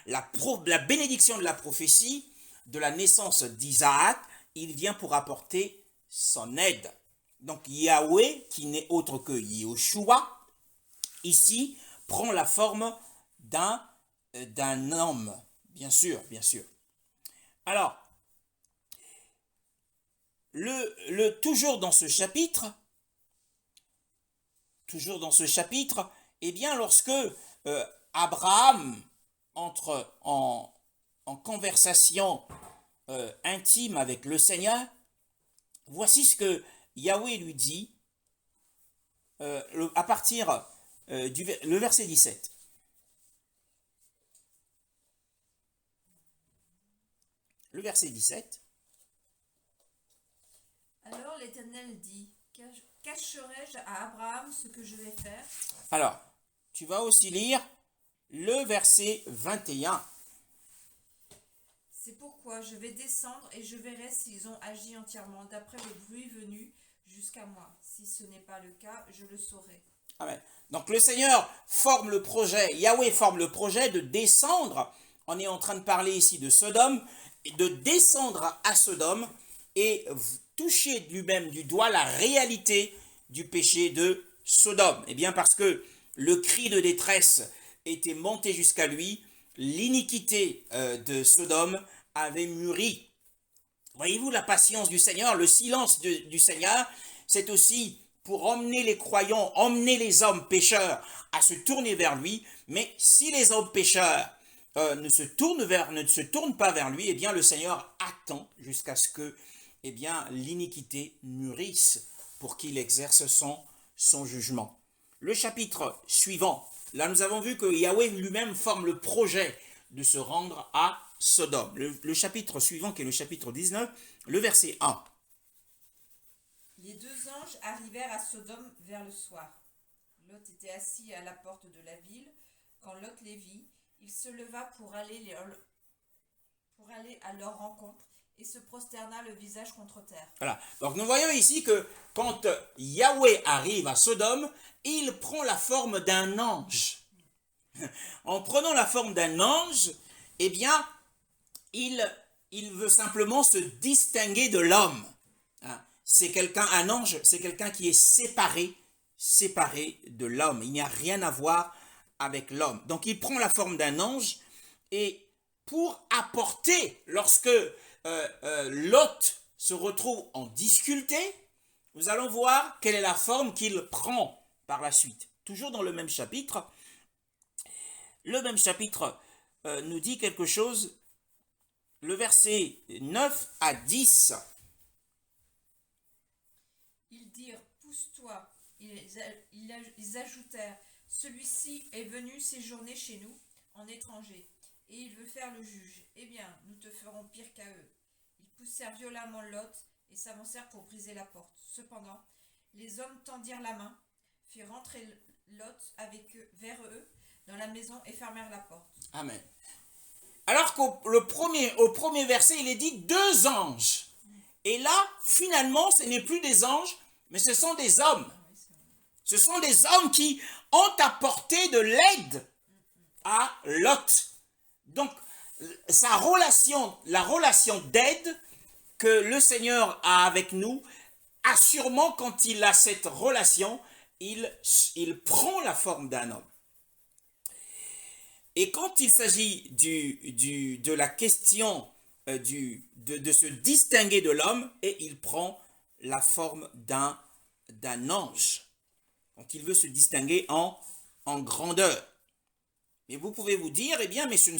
A: la bénédiction de la prophétie, de la naissance d'Isaac, il vient pour apporter son aide. Donc Yahweh, qui n'est autre que Yehoshua, ici prend la forme d'un homme, bien sûr, bien sûr. Alors, toujours dans ce chapitre, eh bien, lorsque Abraham entre en conversation intime avec le Seigneur, voici ce que Yahweh lui dit à partir le verset 17. Le verset 17.
B: Alors l'Éternel dit, cacherai-je à Abraham ce que je vais faire?
A: Alors, tu vas aussi lire le verset 21.
B: C'est pourquoi je vais descendre et je verrai s'ils ont agi entièrement d'après le bruit venu jusqu'à moi. Si ce n'est pas le cas, je le saurai.
A: Amen. Donc le Seigneur forme le projet, Yahweh forme le projet de descendre. On est en train de parler ici de Sodome, de descendre à Sodome et toucher lui-même du doigt la réalité du péché de Sodome. Eh bien parce que le cri de détresse était monté jusqu'à lui, l'iniquité de Sodome avait mûri. Voyez-vous la patience du Seigneur, le silence du Seigneur, c'est aussi pour emmener les croyants, emmener les hommes pécheurs à se tourner vers lui. Mais si les hommes pécheurs ne se tournent pas vers lui, eh bien le Seigneur attend jusqu'à ce que l'iniquité mûrisse pour qu'il exerce son jugement. Le chapitre suivant, là nous avons vu que Yahweh lui-même forme le projet de se rendre à Sodome. Le chapitre suivant, qui est le chapitre 19, le verset 1.
B: Les 2 anges arrivèrent à Sodome vers le soir. Lot était assis à la porte de la ville. Quand Lot les vit, il se leva pour aller à leur rencontre et se prosterna le visage contre terre.
A: Voilà. Donc nous voyons ici que quand Yahweh arrive à Sodome, il prend la forme d'un ange. En prenant la forme d'un ange, eh bien, il veut simplement se distinguer de l'homme. Hein. Un ange, c'est quelqu'un qui est séparé de l'homme. Il n'y a rien à voir avec l'homme. Donc il prend la forme d'un ange et pour apporter, lorsque Lot se retrouve en difficulté, nous allons voir quelle est la forme qu'il prend par la suite. Toujours dans le même chapitre, nous dit quelque chose, le verset 9 à 10.
B: Ils dirent, pousse-toi. Ils ajoutèrent, celui-ci est venu séjourner chez nous en étranger, et il veut faire le juge. Eh bien, nous te ferons pire qu'à eux. Ils poussèrent violemment Lot et s'avancèrent pour briser la porte. Cependant, les hommes tendirent la main, firent rentrer Lot avec eux, vers eux dans la maison et fermèrent la porte.
A: Amen. Alors qu'au premier verset, il est dit 2 anges. Et là, finalement, ce n'est plus des anges, mais ce sont des hommes. Ce sont des hommes qui ont apporté de l'aide à Lot. Donc, la relation d'aide que le Seigneur a avec nous, assurément, quand il a cette relation, il prend la forme d'un homme. Et quand il s'agit de la question de se distinguer de l'homme, et il prend la forme d'un ange. Donc il veut se distinguer en grandeur. Mais vous pouvez vous dire, eh bien, mais c'est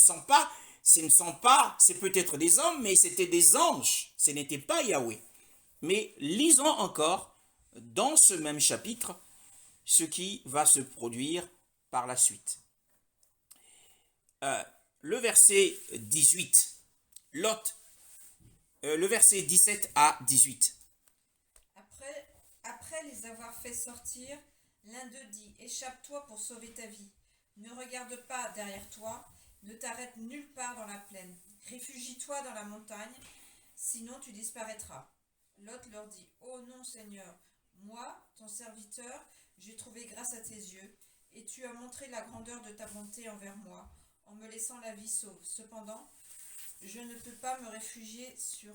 A: peut-être des hommes, mais c'était des anges, ce n'était pas Yahweh. Mais lisons encore dans ce même chapitre ce qui va se produire par la suite. Le verset 18, le verset 17 à 18.
B: Après les avoir fait sortir, l'un d'eux dit, échappe-toi pour sauver ta vie. Ne regarde pas derrière toi, ne t'arrête nulle part dans la plaine. Réfugie-toi dans la montagne, sinon tu disparaîtras. Lot leur dit, ô non Seigneur, moi, ton serviteur, j'ai trouvé grâce à tes yeux, et tu as montré la grandeur de ta bonté envers moi, en me laissant la vie sauve. Cependant, je ne peux pas me réfugier sur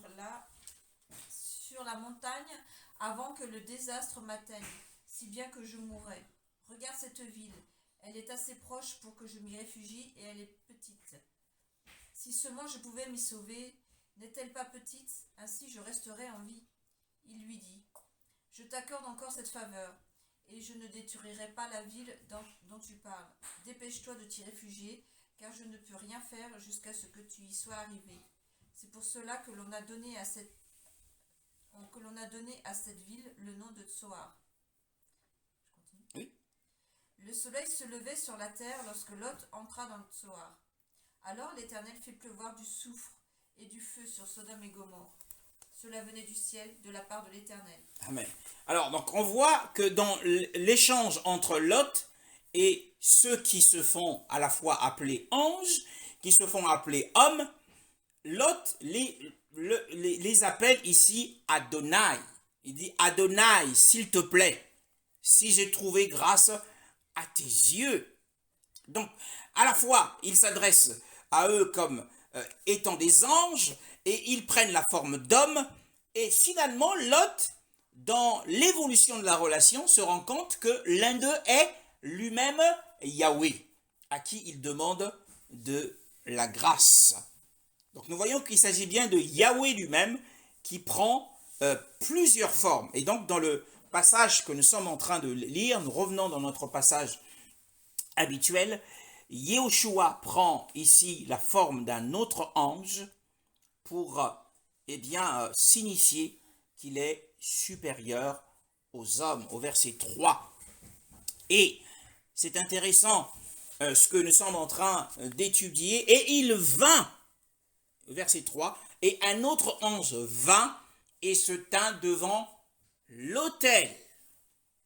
B: la montagne avant que le désastre m'atteigne, si bien que je mourrai. Regarde cette ville, elle est assez proche pour que je m'y réfugie et elle est petite. Si seulement je pouvais m'y sauver, n'est-elle pas petite? Ainsi je resterai en vie. Il lui dit, je t'accorde encore cette faveur, et je ne détruirai pas la ville dont tu parles. Dépêche-toi de t'y réfugier, car je ne peux rien faire jusqu'à ce que tu y sois arrivé. C'est pour cela que l'on a donné à cette ville le nom de Tsoar. Je continue.
A: Oui.
B: Le soleil se levait sur la terre lorsque Lot entra dans Tsoar. Alors l'Éternel fit pleuvoir du soufre et du feu sur Sodome et Gomorrhe. Cela venait du ciel, de la part de l'Éternel.
A: Amen. Alors, donc, on voit que dans l'échange entre Lot et ceux qui se font à la fois appeler anges, qui se font appeler hommes, Lot les appelle ici Adonai. Il dit, Adonai, s'il te plaît, si j'ai trouvé grâce à tes yeux. Donc, à la fois, il s'adresse à eux comme étant des anges, et ils prennent la forme d'hommes, et finalement, Lot, dans l'évolution de la relation, se rend compte que l'un d'eux est lui-même Yahweh, à qui il demande de la grâce. Donc nous voyons qu'il s'agit bien de Yahweh lui-même qui prend plusieurs formes. Et donc dans le passage que nous sommes en train de lire, nous revenons dans notre passage habituel, Yehoshua prend ici la forme d'un autre ange pour signifier qu'il est supérieur aux hommes, au verset 3. Et c'est intéressant ce que nous sommes en train d'étudier. Et il vint, verset 3, et un autre ange vint et se tint devant l'autel.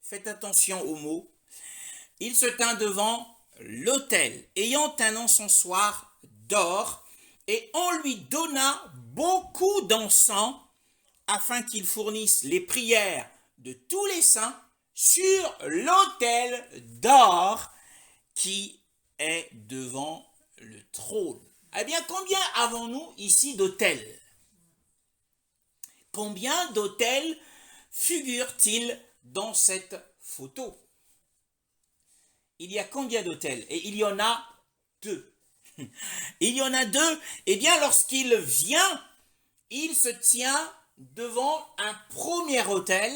A: Faites attention aux mots. il se tint devant l'autel, ayant un encensoir d'or, et on lui donna beaucoup d'encens, afin qu'il fournisse les prières de tous les saints sur l'autel d'or qui est devant le trône. Eh bien, combien avons-nous ici d'autels? Combien d'autels figurent-ils dans cette photo? Il y a combien d'autels? Et il y en a deux. Il y en a deux. Eh bien, lorsqu'il vient, il se tient devant un premier autel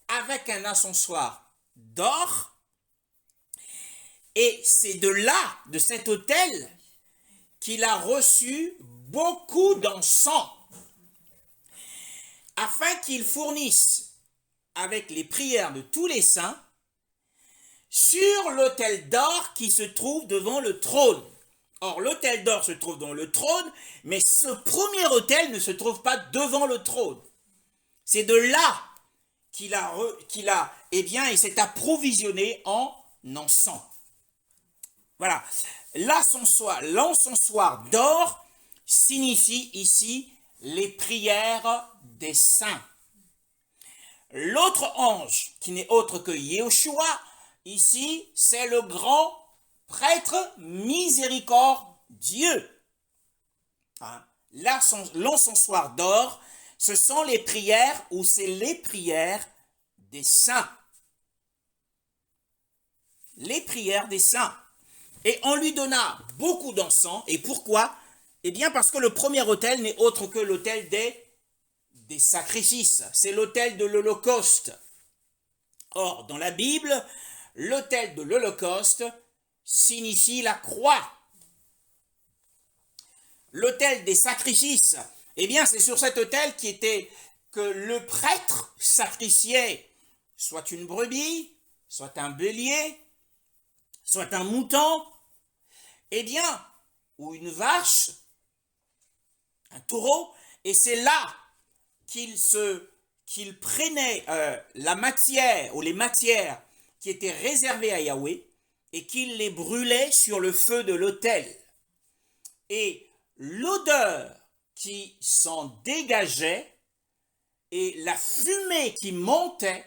A: avec un encensoir d'or. Et c'est de là, de cet autel, qu'il a reçu beaucoup d'encens, afin qu'il fournisse, avec les prières de tous les saints, sur l'autel d'or qui se trouve devant le trône. Or, l'autel d'or se trouve dans le trône, mais ce premier autel ne se trouve pas devant le trône. C'est de là qu'il il s'est approvisionné en encens. Voilà. L'encensoir d'or signifie ici les prières des saints. L'autre ange, qui n'est autre que Yeshua, ici, c'est le grand prêtre miséricordieux. Hein? L'encensoir d'or, ce sont les prières, ou c'est les prières des saints. Les prières des saints. Et on lui donna beaucoup d'encens. Et pourquoi? Eh bien parce que le premier autel n'est autre que l'autel des sacrifices. C'est l'autel de l'Holocauste. Or, dans la Bible, l'autel de l'Holocauste signifie la croix. L'autel des sacrifices, eh bien c'est sur cet autel que le prêtre sacrifiait soit une brebis, soit un bélier, soit un mouton, eh bien, ou une vache, un taureau, et c'est là qu'il prenait la matière ou les matières qui étaient réservées à Yahweh et qu'il les brûlait sur le feu de l'autel. Et l'odeur qui s'en dégageait et la fumée qui montait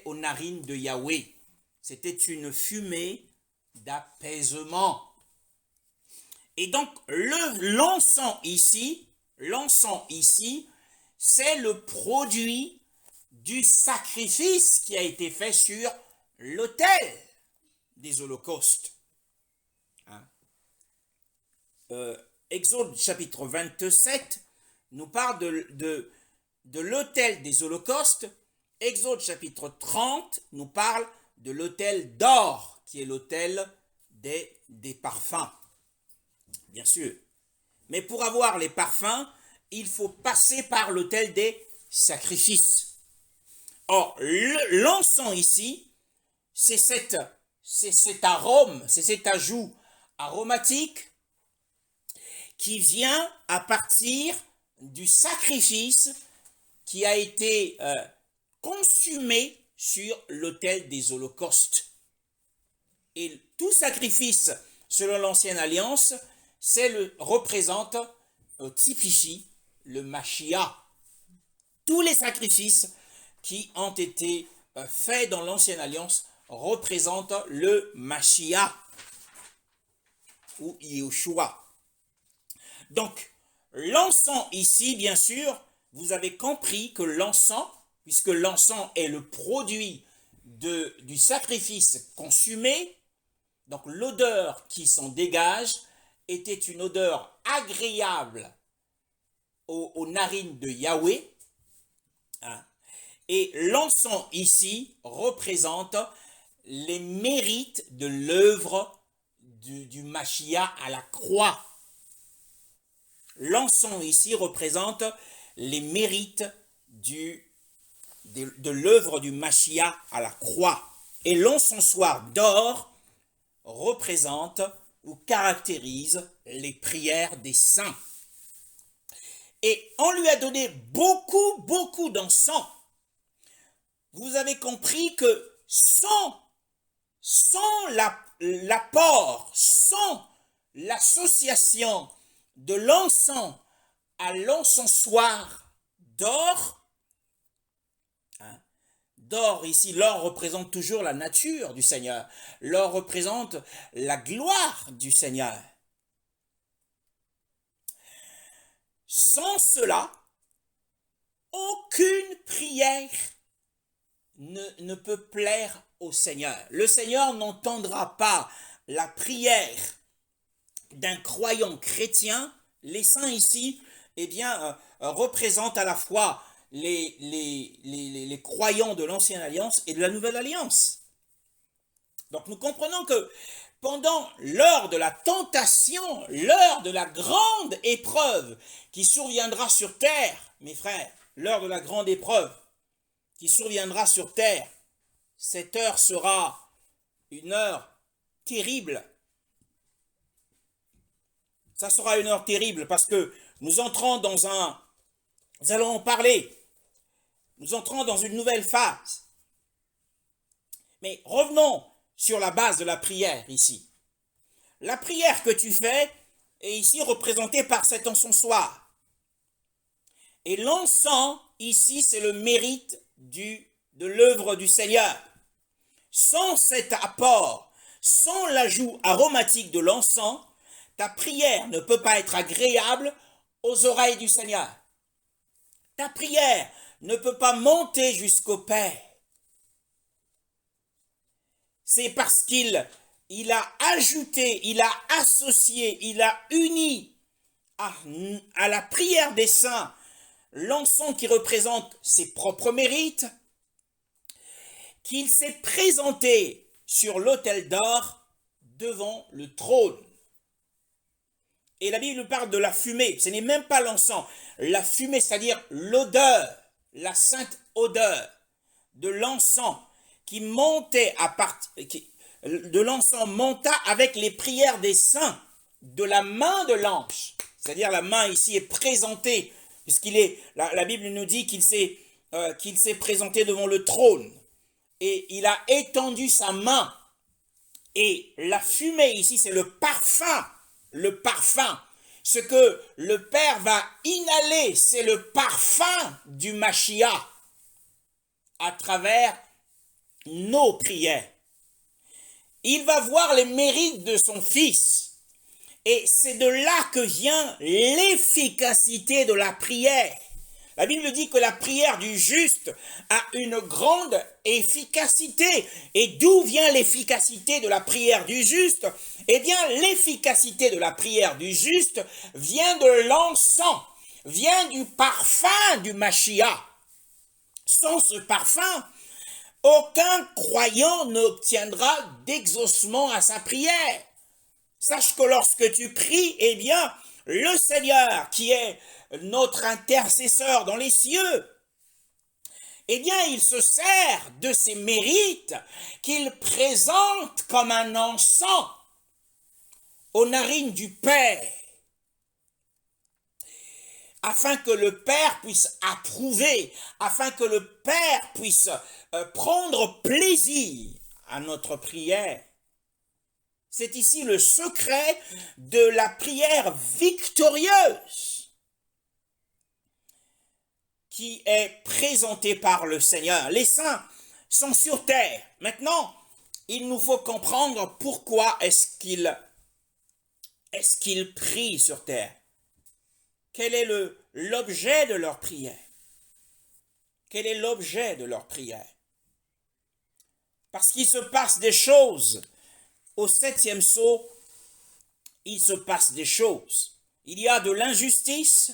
A: aux narines de Yahweh. C'était une fumée d'apaisement. Et donc, l'encens ici, c'est le produit du sacrifice qui a été fait sur l'autel des holocaustes. Hein? Exode chapitre 27 nous parle de l'autel des holocaustes. Exode chapitre 30 nous parle de l'autel d'or, qui est l'autel des parfums. Bien sûr. Mais pour avoir les parfums, il faut passer par l'autel des sacrifices. Or, l'encens ici, c'est cet arôme, c'est cet ajout aromatique qui vient à partir du sacrifice qui a été consumé sur l'autel des holocaustes. Et tout sacrifice, selon l'ancienne alliance, représente, typifie le Mashiach. Tous les sacrifices qui ont été faits dans l'ancienne alliance représentent le Mashiach ou Yeshua. Donc, l'encens ici, bien sûr, vous avez compris que l'encens, puisque l'encens est le produit du sacrifice consumé, donc l'odeur qui s'en dégage était une odeur agréable aux narines de Yahweh. Hein. Et l'encens ici représente les mérites de l'œuvre du Mashiach à la croix. L'encens ici représente les mérites de l'œuvre du Mashiach à la croix. Et l'encensoir d'or représente ou caractérise les prières des saints. Et on lui a donné beaucoup d'encens. Vous avez compris que sans l'apport, sans l'association de l'encens à l'encensoir d'or, hein, d'or ici, l'or représente toujours la nature du Seigneur, l'or représente la gloire du Seigneur. Sans cela, aucune prière ne peut plaire au Seigneur. Le Seigneur n'entendra pas la prière d'un croyant chrétien. Les saints ici, eh bien, représentent à la fois les croyants de l'Ancienne Alliance et de la Nouvelle Alliance. Donc nous comprenons que lors de la tentation, l'heure de la grande épreuve qui surviendra sur terre, mes frères, l'heure de la grande épreuve qui surviendra sur terre, cette heure sera une heure terrible. Ça sera une heure terrible parce que nous entrons nous allons en parler, nous entrons dans une nouvelle phase. Mais revenons sur la base de la prière ici. La prière que tu fais est ici représentée par cet encensoir. Et l'encens, ici, c'est le mérite de l'œuvre du Seigneur. Sans cet apport, sans l'ajout aromatique de l'encens, ta prière ne peut pas être agréable aux oreilles du Seigneur. Ta prière ne peut pas monter jusqu'au Père. C'est parce qu'il a ajouté, il a associé, il a uni à la prière des saints l'encens qui représente ses propres mérites, qu'il s'est présenté sur l'autel d'or devant le trône. Et la Bible parle de la fumée, ce n'est même pas l'encens, la fumée, c'est-à-dire l'odeur, la sainte odeur de l'encens qui montait de l'encens monta avec les prières des saints de la main de l'ange. C'est-à-dire la main ici est présentée, la Bible nous dit qu'il s'est présenté devant le trône et il a étendu sa main. Et la fumée ici, c'est le parfum. Le parfum. Ce que le Père va inhaler, c'est le parfum du Mashiach à travers nos prières. Il va voir les mérites de son Fils. Et c'est de là que vient l'efficacité de la prière. La Bible dit que la prière du juste a une grande efficacité. Et d'où vient l'efficacité de la prière du juste? Eh bien, l'efficacité de la prière du juste vient de l'encens, vient du parfum du Mashiach. Sans ce parfum, aucun croyant n'obtiendra d'exaucement à sa prière. Sache que lorsque tu pries, eh bien, le Seigneur, qui est notre intercesseur dans les cieux, eh bien, il se sert de ses mérites qu'il présente comme un encens aux narines du Père, afin que le Père puisse approuver, afin que le Père puisse prendre plaisir à notre prière. C'est ici le secret de la prière victorieuse qui est présentée par le Seigneur. Les saints sont sur terre. Maintenant, il nous faut comprendre pourquoi est-ce qu'ils prient sur terre. Quel est l'objet de leur prière? Quel est l'objet de leur prière? Parce qu'il se passe des choses. Au 7e sceau, il se passe des choses. Il y a de l'injustice.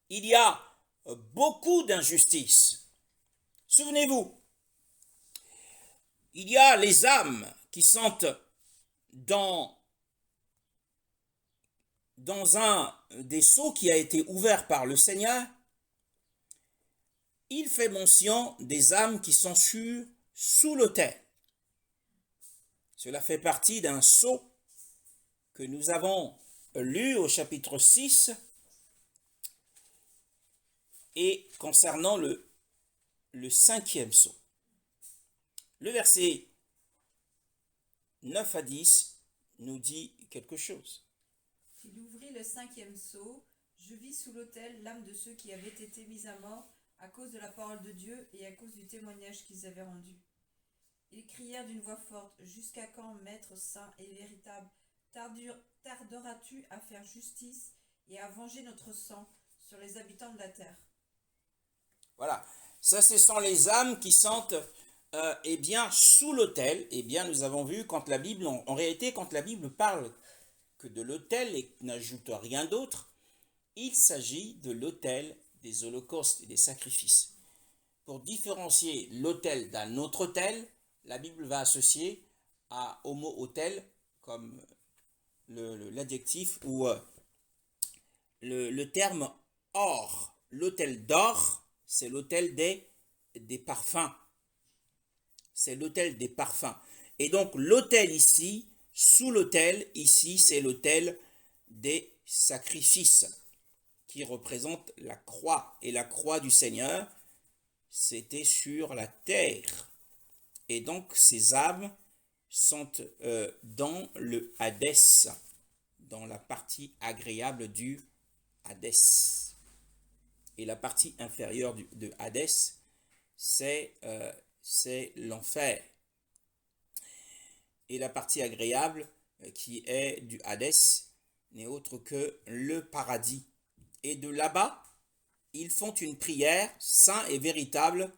A: Il y a beaucoup d'injustice. Souvenez-vous, il y a les âmes qui sont dans un des sceaux qui a été ouvert par le Seigneur. Il fait mention des âmes qui sont sous l'autel. Cela fait partie d'un sceau que nous avons lu au chapitre 6 et concernant le 5e sceau. Le verset 9 à 10 nous dit quelque chose.
B: Il ouvrit le 5e sceau. Je vis sous l'autel l'âme de ceux qui avaient été mis à mort à cause de la parole de Dieu et à cause du témoignage qu'ils avaient rendu. Ils crièrent d'une voix forte, « Jusqu'à quand, Maître saint et véritable, tarderas-tu à faire justice et à venger notre sang sur les habitants de la terre ?»
A: Voilà, ça ce sont les âmes qui sentent sous l'autel. Nous avons vu quand la Bible, en réalité, quand la Bible parle que de l'autel et n'ajoute rien d'autre, il s'agit de l'autel des holocaustes et des sacrifices. Pour différencier l'autel d'un autre autel, la Bible va associer au mot autel comme l'adjectif ou le terme or. L'autel d'or, c'est l'autel des parfums. C'est l'autel des parfums. Et donc l'autel ici, sous l'autel ici, c'est l'autel des sacrifices qui représente la croix. Et la croix du Seigneur, c'était sur la terre. Et donc ces âmes sont dans le Hadès, dans la partie agréable du Hadès. Et la partie inférieure de Hadès, c'est l'enfer. Et la partie agréable qui est du Hadès n'est autre que le paradis. Et de là-bas, ils font une prière, saint et véritable.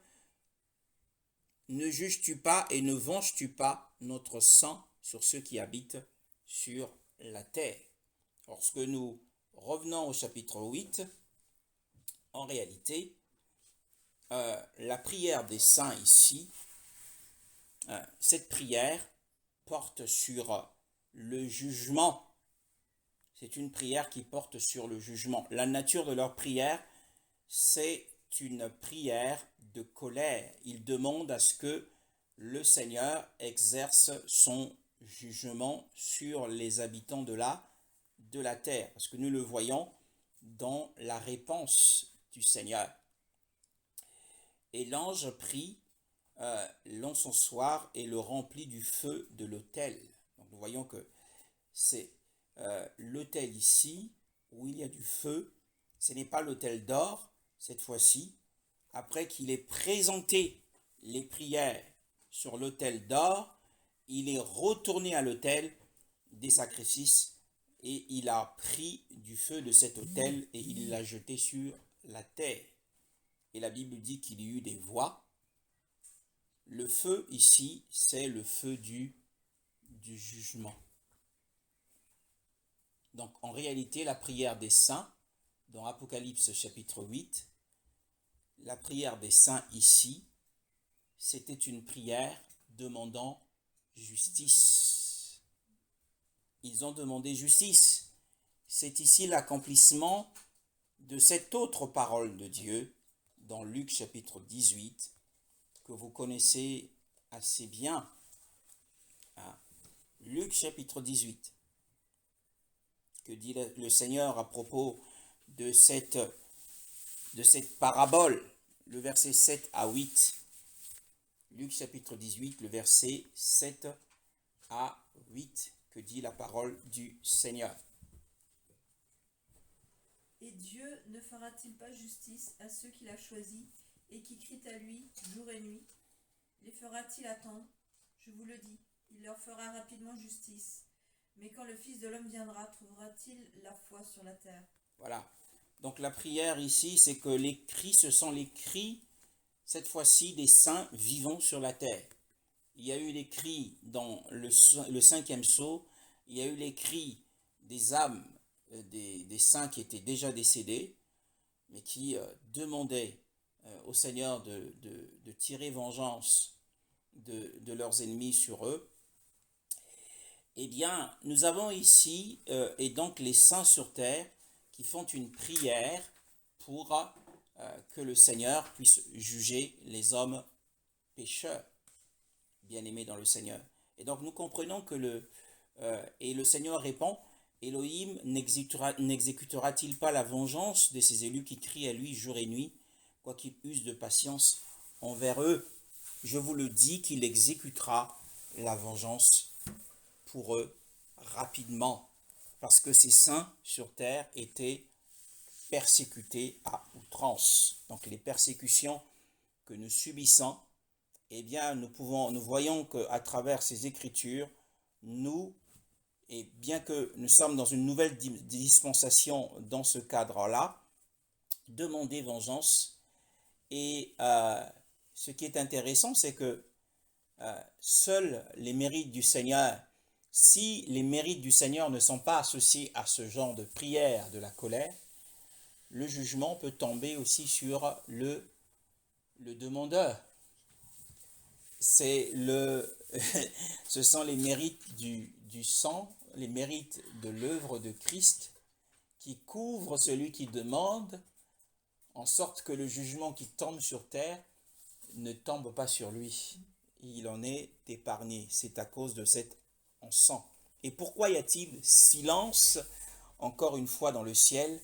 A: Ne juges-tu pas et ne venges-tu pas notre sang sur ceux qui habitent sur la terre? Lorsque nous revenons au chapitre 8, en réalité, la prière des saints ici, cette prière porte sur le jugement. C'est une prière qui porte sur le jugement. La nature de leur prière, c'est une prière de colère. Ils demandent à ce que le Seigneur exerce son jugement sur les habitants de la terre. Parce que nous le voyons dans la réponse du Seigneur. Et l'ange prit l'encensoir et le remplit du feu de l'autel. Donc nous voyons que c'est l'autel ici où il y a du feu. Ce n'est pas l'autel d'or cette fois-ci. Après qu'il ait présenté les prières sur l'autel d'or, il est retourné à l'autel des sacrifices et il a pris du feu de cet autel et il l'a jeté sur la terre. Et la Bible dit qu'il y eut des voix. Le feu ici, c'est le feu du jugement. Donc en réalité, la prière des saints, dans Apocalypse chapitre 8, la prière des saints ici, c'était une prière demandant justice. Ils ont demandé justice. C'est ici l'accomplissement de cette autre parole de Dieu dans Luc chapitre 18, que vous connaissez assez bien. Luc chapitre 18, que dit le Seigneur à propos de cette parabole, le verset 7 à 8. Luc chapitre 18, le verset 7 à 8, que dit la parole du Seigneur.
B: Et Dieu ne fera-t-il pas justice à ceux qu'il a choisis et qui crient à lui jour et nuit? Les fera-t-il attendre? Je vous le dis, il leur fera rapidement justice. Mais quand le Fils de l'homme viendra, trouvera-t-il la foi sur la terre?
A: Voilà. Donc la prière ici, c'est que les cris, ce sont les cris, cette fois-ci, des saints vivant sur la terre. Il y a eu les cris dans le 5e sceau, il y a eu les cris des âmes des saints qui étaient déjà décédés, mais qui demandaient au Seigneur de tirer vengeance de leurs ennemis sur eux. Eh bien, nous avons ici, et donc les saints sur terre, qui font une prière pour que le Seigneur puisse juger les hommes pécheurs, bien-aimés dans le Seigneur. Et donc nous comprenons que le Seigneur répond, Elohim n'exécutera-t-il pas la vengeance de ses élus qui crient à lui jour et nuit, quoiqu'il use de patience envers eux? je vous le dis qu'il exécutera la vengeance pour eux rapidement, parce que ces saints sur terre étaient persécutés à outrance. Donc les persécutions que nous subissons, eh bien nous voyons qu'à travers ces écritures, nous, et bien que nous sommes dans une nouvelle dispensation dans ce cadre-là, demander vengeance. Et ce qui est intéressant, c'est que seuls les mérites du Seigneur, si les mérites du Seigneur ne sont pas associés à ce genre de prière de la colère, le jugement peut tomber aussi sur le demandeur. Ce sont les mérites du sang, les mérites de l'œuvre de Christ qui couvrent celui qui demande, en sorte que le jugement qui tombe sur terre ne tombe pas sur lui. Il en est épargné. C'est à cause de cet encens. Et pourquoi y a-t-il silence, encore une fois, dans le ciel?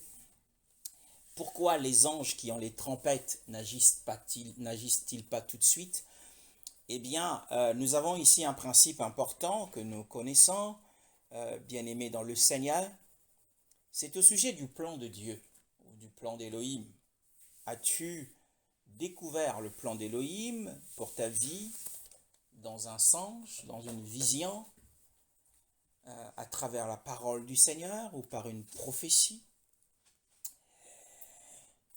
A: Pourquoi les anges qui ont les trompettes n'agissent-ils pas tout de suite? Eh bien, nous avons ici un principe important que nous connaissons, bien-aimés dans le Seigneur. C'est au sujet du plan de Dieu, ou du plan d'Élohim. As-tu découvert le plan d'Élohim pour ta vie dans un songe, dans une vision, à travers la parole du Seigneur ou par une prophétie?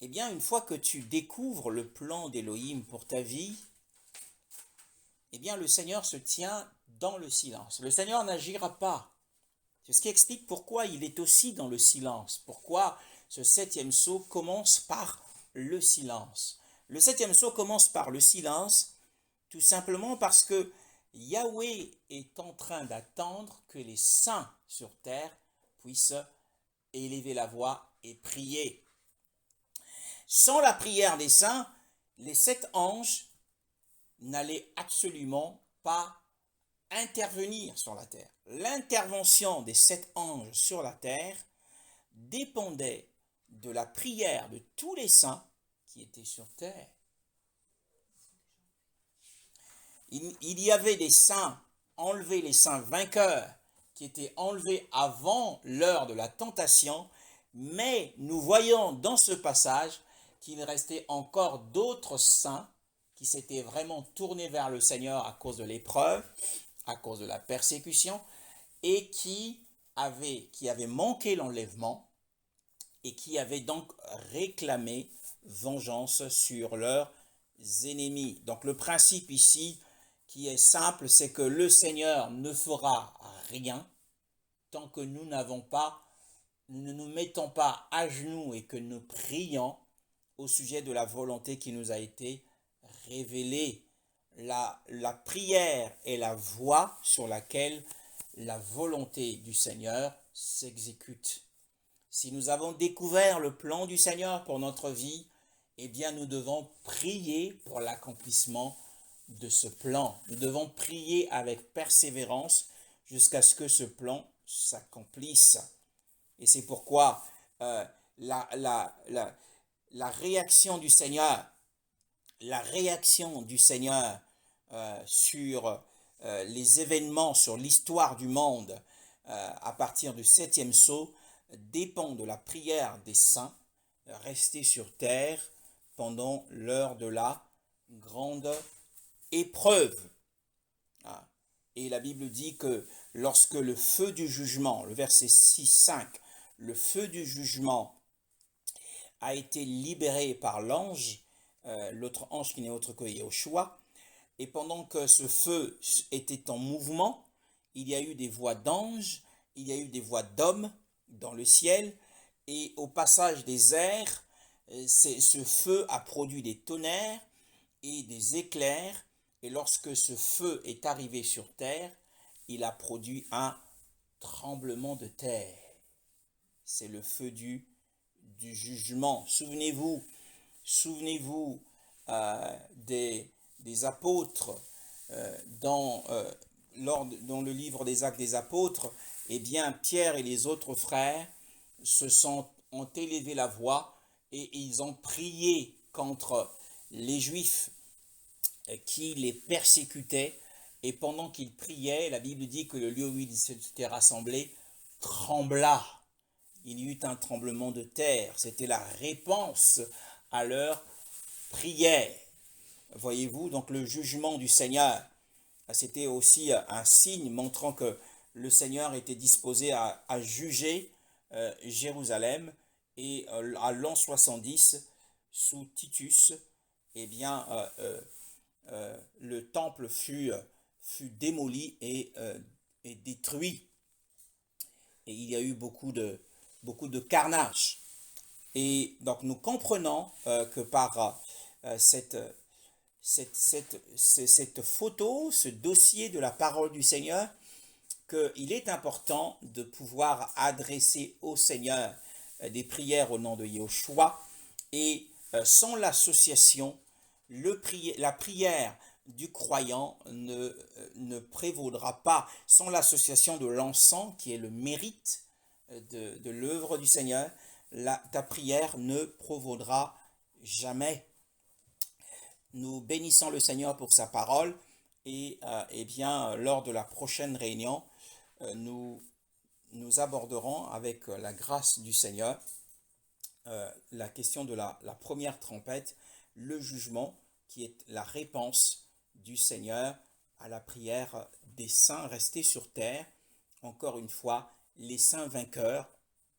A: Eh bien, une fois que tu découvres le plan d'Élohim pour ta vie, eh bien, le Seigneur se tient dans le silence. Le Seigneur n'agira pas. C'est ce qui explique pourquoi il est aussi dans le silence. Pourquoi ce 7e sceau commence par le silence. Le 7e sceau commence par le silence, tout simplement parce que Yahweh est en train d'attendre que les saints sur terre puissent élever la voix et prier. Sans la prière des saints, les 7 anges n'allaient absolument pas intervenir sur la terre. L'intervention des 7 anges sur la terre dépendait de la prière de tous les saints qui étaient sur terre. Il y avait des saints enlevés, les saints vainqueurs, qui étaient enlevés avant l'heure de la tentation, mais nous voyons dans ce passage qu'il restait encore d'autres saints qui s'étaient vraiment tournés vers le Seigneur à cause de l'épreuve, à cause de la persécution, et qui avaient manqué l'enlèvement, et qui avaient donc réclamé vengeance sur leurs ennemis. Donc le principe ici qui est simple, c'est que le Seigneur ne fera rien tant que nous ne nous mettons pas à genoux et que nous prions au sujet de la volonté qui nous a été révélée. La prière est la voie sur laquelle la volonté du Seigneur s'exécute. Si nous avons découvert le plan du Seigneur pour notre vie, eh bien nous devons prier pour l'accomplissement de ce plan. Nous devons prier avec persévérance jusqu'à ce que ce plan s'accomplisse. Et c'est pourquoi la réaction du Seigneur, sur les événements, sur l'histoire du monde, à partir du 7e sceau, dépend de la prière des saints restés sur terre pendant l'heure de la grande épreuve. Et la Bible dit que lorsque le feu du jugement, le verset 6-5, le feu du jugement a été libéré par l'ange, l'autre ange qui n'est autre que Yahushua, et pendant que ce feu était en mouvement, il y a eu des voix d'anges, il y a eu des voix d'hommes dans le ciel, et au passage des airs, ce feu a produit des tonnerres et des éclairs, et lorsque ce feu est arrivé sur terre, il a produit un tremblement de terre. C'est le feu du jugement. Souvenez-vous des apôtres dans le livre des Actes des Apôtres. Eh bien, Pierre et les autres frères ont élevé la voix et ils ont prié contre les Juifs qui les persécutait. Et pendant qu'ils priaient, la Bible dit que le lieu où ils s'étaient rassemblés trembla. Il y eut un tremblement de terre. C'était la réponse à leur prière. Voyez-vous, donc le jugement du Seigneur, c'était aussi un signe montrant que le Seigneur était disposé à juger Jérusalem. Et à l'an 70, sous Titus, eh bien, le temple fut démoli et détruit. Et il y a eu beaucoup de carnage. Et donc nous comprenons que par cette photo, ce dossier de la parole du Seigneur, qu'il est important de pouvoir adresser au Seigneur des prières au nom de Yahushua. Et sans l'association, la prière du croyant ne prévaudra pas. Sans l'association de l'encens, qui est le mérite de l'œuvre du Seigneur, ta prière ne prévaudra jamais. Nous bénissons le Seigneur pour sa parole et bien, lors de la prochaine réunion, nous aborderons avec la grâce du Seigneur la question de la première trompette, le jugement qui est la réponse du Seigneur à la prière des saints restés sur terre. Encore une fois, les saints vainqueurs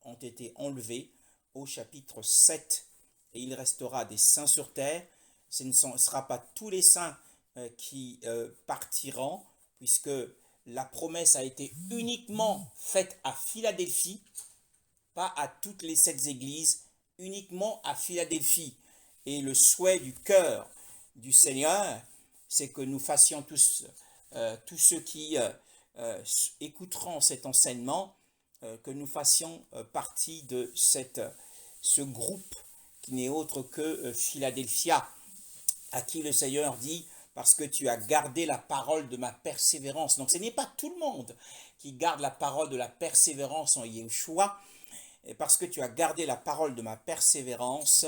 A: ont été enlevés au chapitre 7 et il restera des saints sur terre. Ce ne sera pas tous les saints qui partiront, puisque la promesse a été uniquement faite à Philadelphie, pas à toutes les 7 églises, uniquement à Philadelphie. Et le souhait du cœur du Seigneur, c'est que nous fassions tous ceux qui écouteront cet enseignement, que nous fassions partie de ce groupe qui n'est autre que Philadelphia, à qui le Seigneur dit « parce que tu as gardé la parole de ma persévérance ». Donc ce n'est pas tout le monde qui garde la parole de la persévérance en Yahushua. Et parce que tu as gardé la parole de ma persévérance,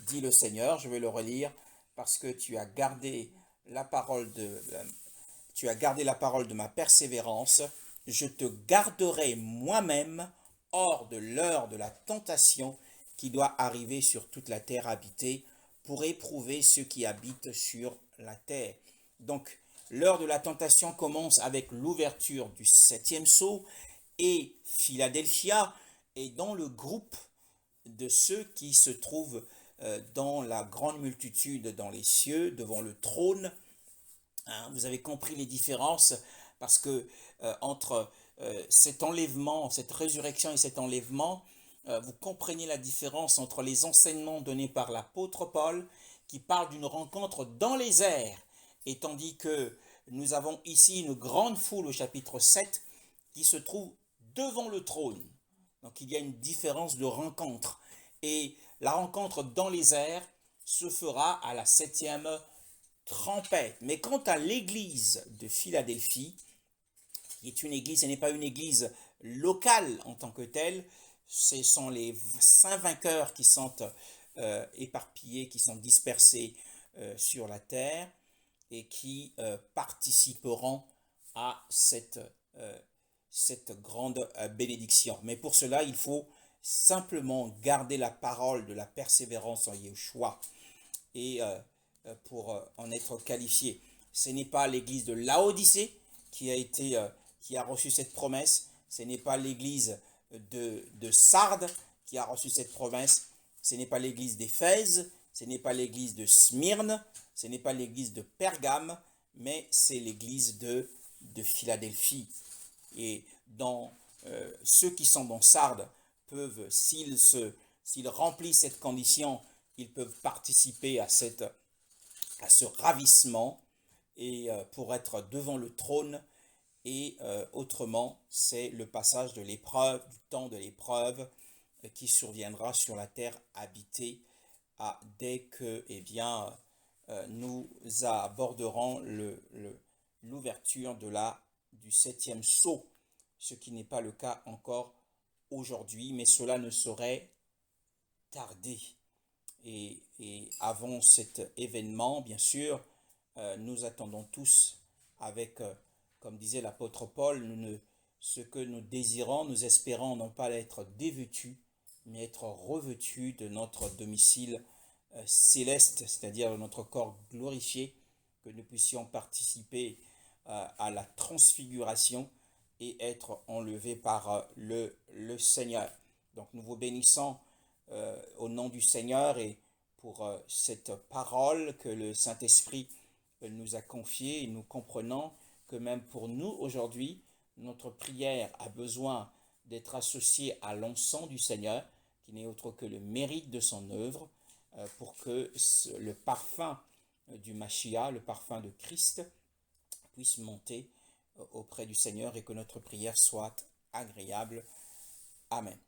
A: dit le Seigneur, je vais le relire, parce que tu as gardé la parole de ma persévérance, je te garderai moi-même hors de l'heure de la tentation qui doit arriver sur toute la terre habitée pour éprouver ceux qui habitent sur la terre. Donc, l'heure de la tentation commence avec l'ouverture du 7e sceau et Philadelphia est dans le groupe de ceux qui se trouvent dans la grande multitude dans les cieux, devant le trône. Vous avez compris les différences parce que entre cet enlèvement, cette résurrection et cet enlèvement, vous comprenez la différence entre les enseignements donnés par l'apôtre Paul qui parle d'une rencontre dans les airs, et tandis que nous avons ici une grande foule au chapitre 7 qui se trouve devant le trône. Donc il y a une différence de rencontre. Et la rencontre dans les airs se fera à la 7e trompette. Mais quant à l'église de Philadelphie, qui est une église, ce n'est pas une église locale en tant que telle, ce sont les saints vainqueurs qui sont éparpillés, qui sont dispersés sur la terre et qui participeront à cette grande bénédiction. Mais pour cela, il faut simplement garder la parole de la persévérance en Yeshua et pour en être qualifié. Ce n'est pas l'église de Laodicée qui a reçu cette promesse. Ce n'est pas l'église de Sardes qui a reçu cette promesse. Ce n'est pas l'église d'Éphèse. Ce n'est pas l'église de Smyrne. Ce n'est pas l'église de Pergame, mais c'est l'église de Philadelphie. Et ceux qui sont dans Sardes peuvent, s'ils remplissent cette condition, ils peuvent participer à ce ravissement et pour être devant le trône. Et autrement, c'est le passage de l'épreuve, du temps de l'épreuve qui surviendra sur la terre habitée dès que nous aborderons l'ouverture du 7e sceau, ce qui n'est pas le cas encore aujourd'hui, mais cela ne saurait tarder. Et avant cet événement, bien sûr, nous attendons tous avec, comme disait l'apôtre Paul, ce que nous désirons, nous espérons non pas être dévêtus, mais être revêtus de notre domicile céleste, c'est-à-dire de notre corps glorifié, que nous puissions participer à la transfiguration et être enlevés par le Seigneur. Donc nous vous bénissons au nom du Seigneur et pour cette parole que le Saint-Esprit nous a confiée, et nous comprenons que même pour nous aujourd'hui, notre prière a besoin d'être associée à l'encens du Seigneur, qui n'est autre que le mérite de son œuvre, pour que le parfum du Mashiach, le parfum de Christ, puisse monter auprès du Seigneur et que notre prière soit agréable. Amen.